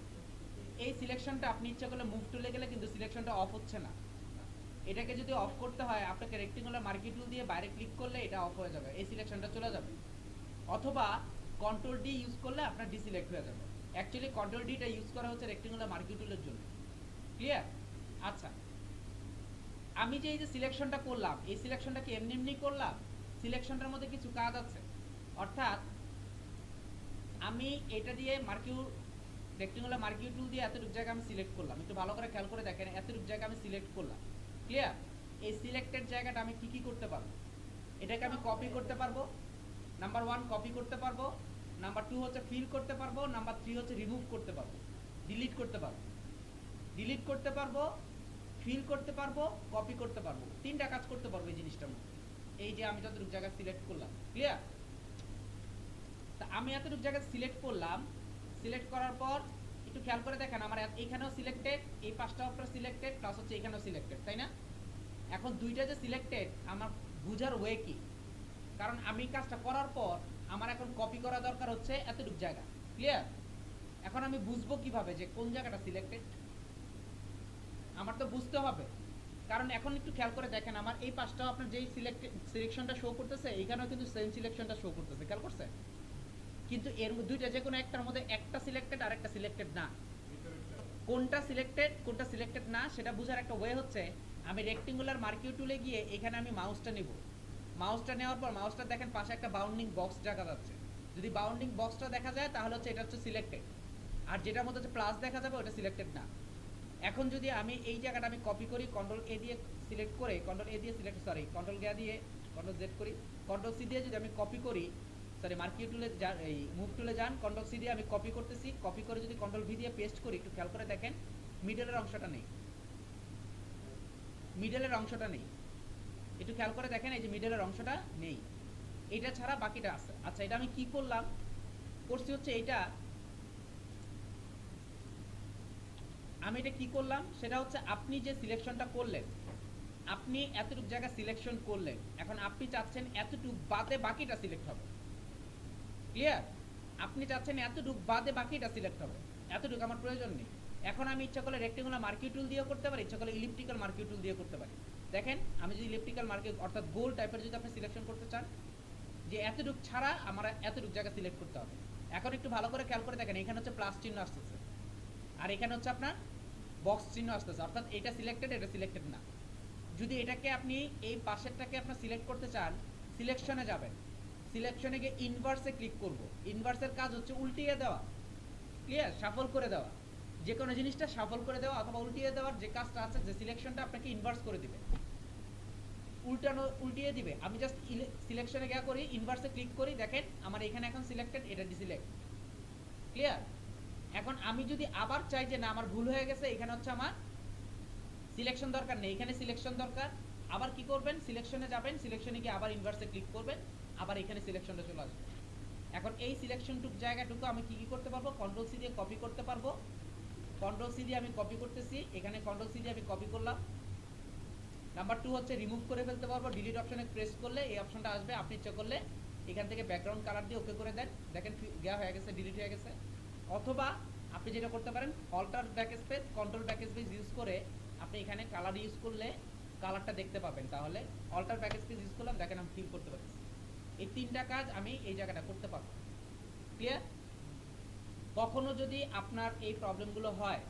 এই সিলেকশনটা আপনি ইচ্ছা করলে মুভ টুলে গেলে কিন্তু সিলেকশনটা অফ হচ্ছে না। এটাকে যদি অফ করতে হয়, আপনাকে রেক্টেঙ্গুলার মার্কিউ টুল দিয়ে বাইরে ক্লিক করলে এটা অফ হয়ে যাবে, এই সিলেকশনটা চলে যাবে। অথবা কন্ট্রোল ডি ইউজ করলে আপনার ডিসিলেক্ট হয়ে যাবে। অ্যাকচুয়ালি কন্ট্রোল ডিটা ইউজ করা হচ্ছে রেক্টেঙ্গুলার মার্কিউ টুলের জন্য। ক্লিয়ার? আচ্ছা, আমি যে এই যে সিলেকশনটা করলাম, এই সিলেকশনটা কি এমনি এমনি করলাম? সিলেকশনটার মধ্যে কিছু কাজ আছে। অর্থাৎ আমি এটা দিয়ে রেক্টেঙ্গুলার মার্কিউ টুল দিয়ে এতটুকু জায়গা আমি সিলেক্ট করলাম। একটু ভালো করে খেয়াল করে দেখেন, এতটুকু জায়গা আমি সিলেক্ট করলাম। ক্লিয়ার? এই সিলেক্টেড জায়গাটা আমি কি কি করতে পারবো? এটাকে আমি কপি করতে পারবো, নাম্বার 1 কপি করতে পারবো, নাম্বার 2 হচ্ছে ফিল করতে পারবো, নাম্বার 3 হচ্ছে রিমুভ করতে পারবো, ডিলিট করতে পারবো। ডিলিট করতে পারবো, ফিল করতে পারবো, কপি করতে পারবো। 3টা কাজ করতে পারবো এই জিনিসটার মধ্যে, এই যে আমি যতটুকু জায়গা সিলেক্ট করলাম। ক্লিয়ার? তা আমি এতটুকু জায়গা সিলেক্ট করলাম। সিলেক্ট করার পর একটু খেয়াল করে দেখেন, আমার এইখানেও সিলেক্টেড, এই পাঁচটা আপনার সিলেক্টেড, প্লাস হচ্ছে এখানেও সিলেক্টেড, তাই না? এখন দুইটা যে সিলেক্টেড, আমার বুঝার ওয়ে কি? কারণ আমি কাজটা করার পর আমার এখন কপি করা দরকার হচ্ছে এতটুকু জায়গা। ক্লিয়ার? এখন আমি বুঝবো কিভাবে যে কোন জায়গাটা সিলেক্টেড? আমার তো বুঝতে হবে, কারণ এখন একটু খেয়াল করে দেখেন, আমার এই পাঁচটাও আপনার যেই সিলেকশনটা শো করতেছে, এইখানেও কিন্তু সেম সিলেকশনটা শো করতেছে। খেয়াল করছেন? কিন্তু এর দুইটা যে কোনো একটার মধ্যে একটা সিলেক্টেড আর একটা সিলেক্টেড না। কোনটা সিলেক্টেড না সেটা বোঝার একটা ওয়ে হচ্ছে, আমি রেক্টেঙ্গুলার মার্কিউ টুলে গিয়ে এখানে আমি মাউসটা নিব। মাউসটা নেওয়ার পর মাউসটা দেখেন পাশে একটা বাউন্ডিং বক্স দেখা যাচ্ছে। যদি বাউন্ডিং বক্সটা দেখা যায় তাহলে হচ্ছে এটা হচ্ছে সিলেক্টেড, আর যেটার মধ্যে হচ্ছে প্লাস দেখা যাবে ওটা সিলেক্টেড না। এখন যদি আমি এই জায়গাটা আমি কপি করি, কন্ট্রোল এ দিয়ে সিলেক্ট করে, কন্ট্রোল এ দিয়ে সিলেক্ট সরি কন্ট্রোল গে দিয়ে কন্ট্রোল জেড করি, কন্ট্রোল সি দিয়ে যদি আমি কপি করি, সরি মার্কিউ টুলে এই মুভ টুলে যান, কন্ট্রোল সি দিয়ে আমি কপি করতেছি, কপি করে যদি কন্ট্রোল ভি দিয়ে পেস্ট করি, একটু খেয়াল করে দেখেন মিডলের অংশটা নেই, মিডলের অংশটা নেই, একটু খেয়াল করে দেখেন এই যে মিডলের অংশটা নেই, এটা ছাড়া বাকিটা আছে। আচ্ছা এটা আমি কি করলাম, করছি হচ্ছে এইটা, আমি এটা কি করলাম সেটা হচ্ছে আপনি যে সিলেকশনটা করলেন, আপনি এতটুকু জায়গা সিলেকশন করলেন, এখন আপনি চাচ্ছেন এতটুকু বাদে বাকিটা সিলেক্ট হবে, ক্লিয়ার? আপনি চাচ্ছেন এতটুকু বাদে বাকিটা সিলেক্ট হবে, এতটুকু আমার প্রয়োজন নেই। এখন আমি ইচ্ছা করলে রেক্টেঙ্গুলার মার্কিউ টুল দিয়ে করতে পারি, ইচ্ছা করলে ইলিপ্টিক্যাল মার্কিউ টুল দিয়ে করতে পারি। দেখেন আমি যদি ইলিপ্টিক্যাল মার্কিউ অর্থাৎ গোল টাইপের যদি আপনি সিলেকশন করতে চান, যে এতটুকু ছাড়া আমার এতটুকু জায়গা সিলেক্ট করতে হবে। এখন একটু ভালো করে খেয়াল করে দেখেন এখানে হচ্ছে প্লাস চিহ্ন আসতেছে, আর এখানে হচ্ছে আপনার বক্স চিহ্ন আসতেছে, অর্থাৎ এটা সিলেক্টেড এটা সিলেক্টেড না। যদি এটাকে আপনি এই পাশেরটাকে আপনার সিলেক্ট করতে চান, সিলেকশনে যাবেন, সিলেকশনে গিয়ে ইনভার্সে ক্লিক করব। ইনভার্সের কাজ হচ্ছে উল্টিয়ে দেওয়া, ক্লিয়ার? শাফল করে দেওয়া, যে কোনো জিনিসটা শাফল করে দেওয়া অথবা উল্টিয়ে দেওয়ার যে কাজটা আছে, যে সিলেকশনটা আপনাকে ইনভার্স করে দিবে, উল্টিয়ে দিবে। আমি জাস্ট সিলেকশনে গিয়ে করি, ইনভার্সে ক্লিক করি, দেখেন আমার এখানে এখন সিলেক্টেড, এটা ডিসিলেক্ট, ক্লিয়ার? এখন আমি যদি আবার চাই যে না আমার ভুল হয়ে গেছে, এখানে হচ্ছে আমার সিলেকশন দরকার নেই, এখানে সিলেকশন দরকার, আবার কি করবেন, সিলেকশনে যাবেন, সিলেকশনে গিয়ে আবার ইনভার্সে ক্লিক করবেন, আবার এখানে সিলেকশনটা চলে আসবে। এখন এই সিলেকশনটুকু জায়গাটুকু আমি কি কি করতে পারবো, কন্ট্রোল সি দিয়ে কপি করতে পারবো, কন্ট্রোল সি দিয়ে আমি কপি করতেছি, এখানে কন্ট্রোল সি দিয়ে আমি কপি করলাম। নাম্বার 2 হচ্ছে রিমুভ করে ফেলতে পারবো, ডিলিট অপশনে প্রেস করলে এই অপশনটা আসবে, আপনি ইচ্ছা করলে এখান থেকে ব্যাকগ্রাউন্ড কালার দিয়ে ওকে করে দেন, দেখেন গিয়া হয়ে গেছে, ডিলিট হয়ে গেছে। অথবা আপনি যেটা করতে পারেন, alter backspace control backspace use করে আপনি এখানে কালার ইউজ করলে কালারটা দেখতে পাবেন। তাহলে অল্টার ব্যাকস্পেস ইউজ করলাম, দেখেন আমি ফিল করতে পারছি। এই তিনটা কাজ আমি এই জায়গাটা করতে পারবো, ক্লিয়ার? কখনো যদি আপনার এই প্রবলেমগুলো হয়,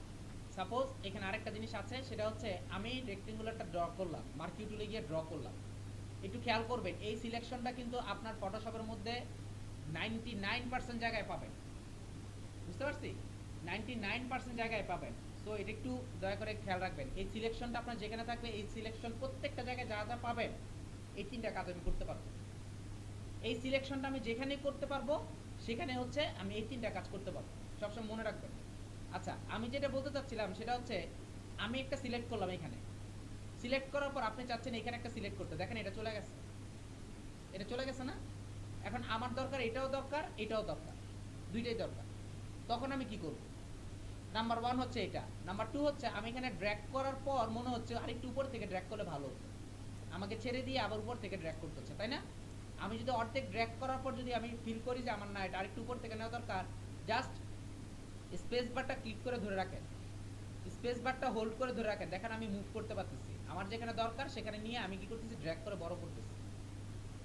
সাপোজ এখানে আরেকটা জিনিস আছে, সেটা হচ্ছে আমি রেক্টেঙ্গুলারটা ড্র করলাম, মার্কিউ টুলে গিয়ে ড্র করলাম, একটু খেয়াল করবেন এই সিলেকশনটা কিন্তু আপনার ফটোশপের মধ্যে 99% জায়গায় পাবেন, বুঝতে পারছি? 99% জায়গায় পাবেন। সো এটা একটু দয়া করে খেয়াল রাখবেন, এই সিলেকশনটা আপনার যেখানে থাকবে, এই সিলেকশন প্রত্যেকটা জায়গায় যা যা পাবেন, এই তিনটা কাজ আমি করতে পারবো। এই সিলেকশনটা আমি যেখানেই করতে পারবো সেখানে হচ্ছে আমি এই তিনটা কাজ করতে পারবো, সবসময় মনে রাখবেন। আচ্ছা আমি যেটা বলতে চাচ্ছিলাম সেটা হচ্ছে, আমি একটা সিলেক্ট করলাম, এখানে সিলেক্ট করার পর আপনি চাচ্ছেন এখানে একটা সিলেক্ট করতে, দেখেন এটা চলে গেছে, এটা চলে গেছে না? এখন আমার দরকার এটাও দরকার, এটাও দরকার, দুইটাই দরকার। তখন আমি কি করব? নাম্বার 1 হচ্ছে এটা, নাম্বার 2 হচ্ছে আমি এখানে ড্র্যাগ করার পর মনে হচ্ছে আরেকটু উপর থেকে ড্র্যাগ করলে ভালো হতো, আমাকে ছেড়ে দিয়ে আবার উপর থেকে ড্র্যাগ করতে হচ্ছে, তাই না? আমি যদি অর্ধেক ড্র্যাগ করার পর যদি আমি ফিল করি যে আমার না এটা আরেকটু উপর থেকে নেওয়া দরকার, জাস্ট স্পেস বারটা ক্লিক করে ধরে রাখেন, স্পেস বারটা হোল্ড করে ধরে রাখেন, দেখেন আমি মুভ করতে পারতেছি, আমার যেখানে দরকার সেখানে নিয়ে আমি কি করতেছি, ড্র্যাগ করে বড় করতেছি,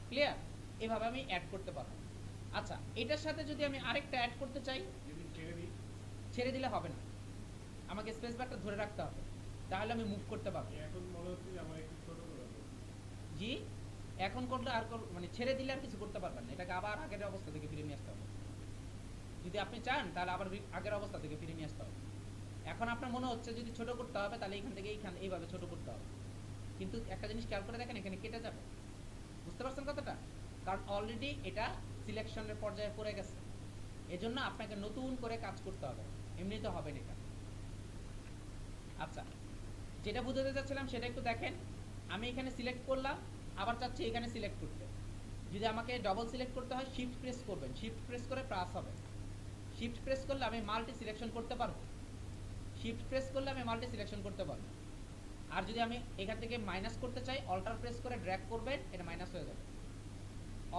ক্লিয়ার? এভাবে আমি অ্যাড করতে পারবো। আচ্ছা এটার সাথে যদি আমি আরেকটা অ্যাড করতে চাই, ছেড়ে দিলে হবে না, আমাকে স্পেস বারটা ধরে রাখতে হবে, তাহলে আমি মুভ করতে পারবো। এখন মনে হচ্ছে যে আমার একটু ছোট করে দাও। জি, এখন করলে আর মানে ছেড়ে দিলে আর কিছু করতে পারবেন না, এটাকে আবার আগের অবস্থা থেকে ফিরে নিয়ে আসতে হবে। যদি আপনি চান তাহলে আবার আগের অবস্থা থেকে ফিরে নিয়ে আসতে হবে। এখন আপনার মনে হচ্ছে যদি ছোট করতে হবে তাহলে এখান থেকে এইভাবে ছোট করতে হবে, কিন্তু একটা জিনিস খেয়াল করে দেখেন এখানে কেটে যাবে, বুঝতে পারছেন কথাটা? কারণ অলরেডি এটা সিলেকশনের পর্যায়ে পড়ে গেছে, এজন্য আপনাকে নতুন করে কাজ করতে হবে, এমনিতে হবে না এটা। আচ্ছা যেটা বুঝাতে চাচ্ছিলাম সেটা একটু দেখেন, আমি এখানে সিলেক্ট করলাম, আবার চাচ্ছি এখানে সিলেক্ট করতে, যদি আমাকে ডবল সিলেক্ট করতে হয় শিফট প্রেস করবেন, শিফট প্রেস করে প্লাস হবে, শিফট প্রেস করলে আমি মাল্টি সিলেকশন করতে পারবো, শিফট প্রেস করলে আমি মাল্টি সিলেকশন করতে পারবো। আর যদি আমি এখান থেকে মাইনাস করতে চাই, অল্টার প্রেস করে ড্র্যাগ করবেন, এটা মাইনাস হয়ে যাবে,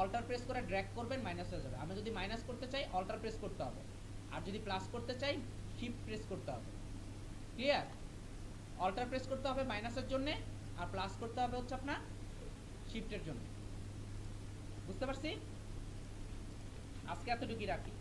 অল্টার প্রেস করে ড্র্যাগ করবেন, মাইনাস হয়ে যাবে। আমি যদি মাইনাস করতে চাই অল্টার প্রেস করতে হবে, আর যদি প্লাস করতে চাই শিফট প্রেস করতে হবে, ক্লিয়ার? অল্টার প্রেস করতে হবে মাইনাসের জন্য, আর প্লাস করতে হবে হচ্ছে আপনার শিফটের জন্য, বুঝতে পারছি? আজকে এতটুকুই রাখি।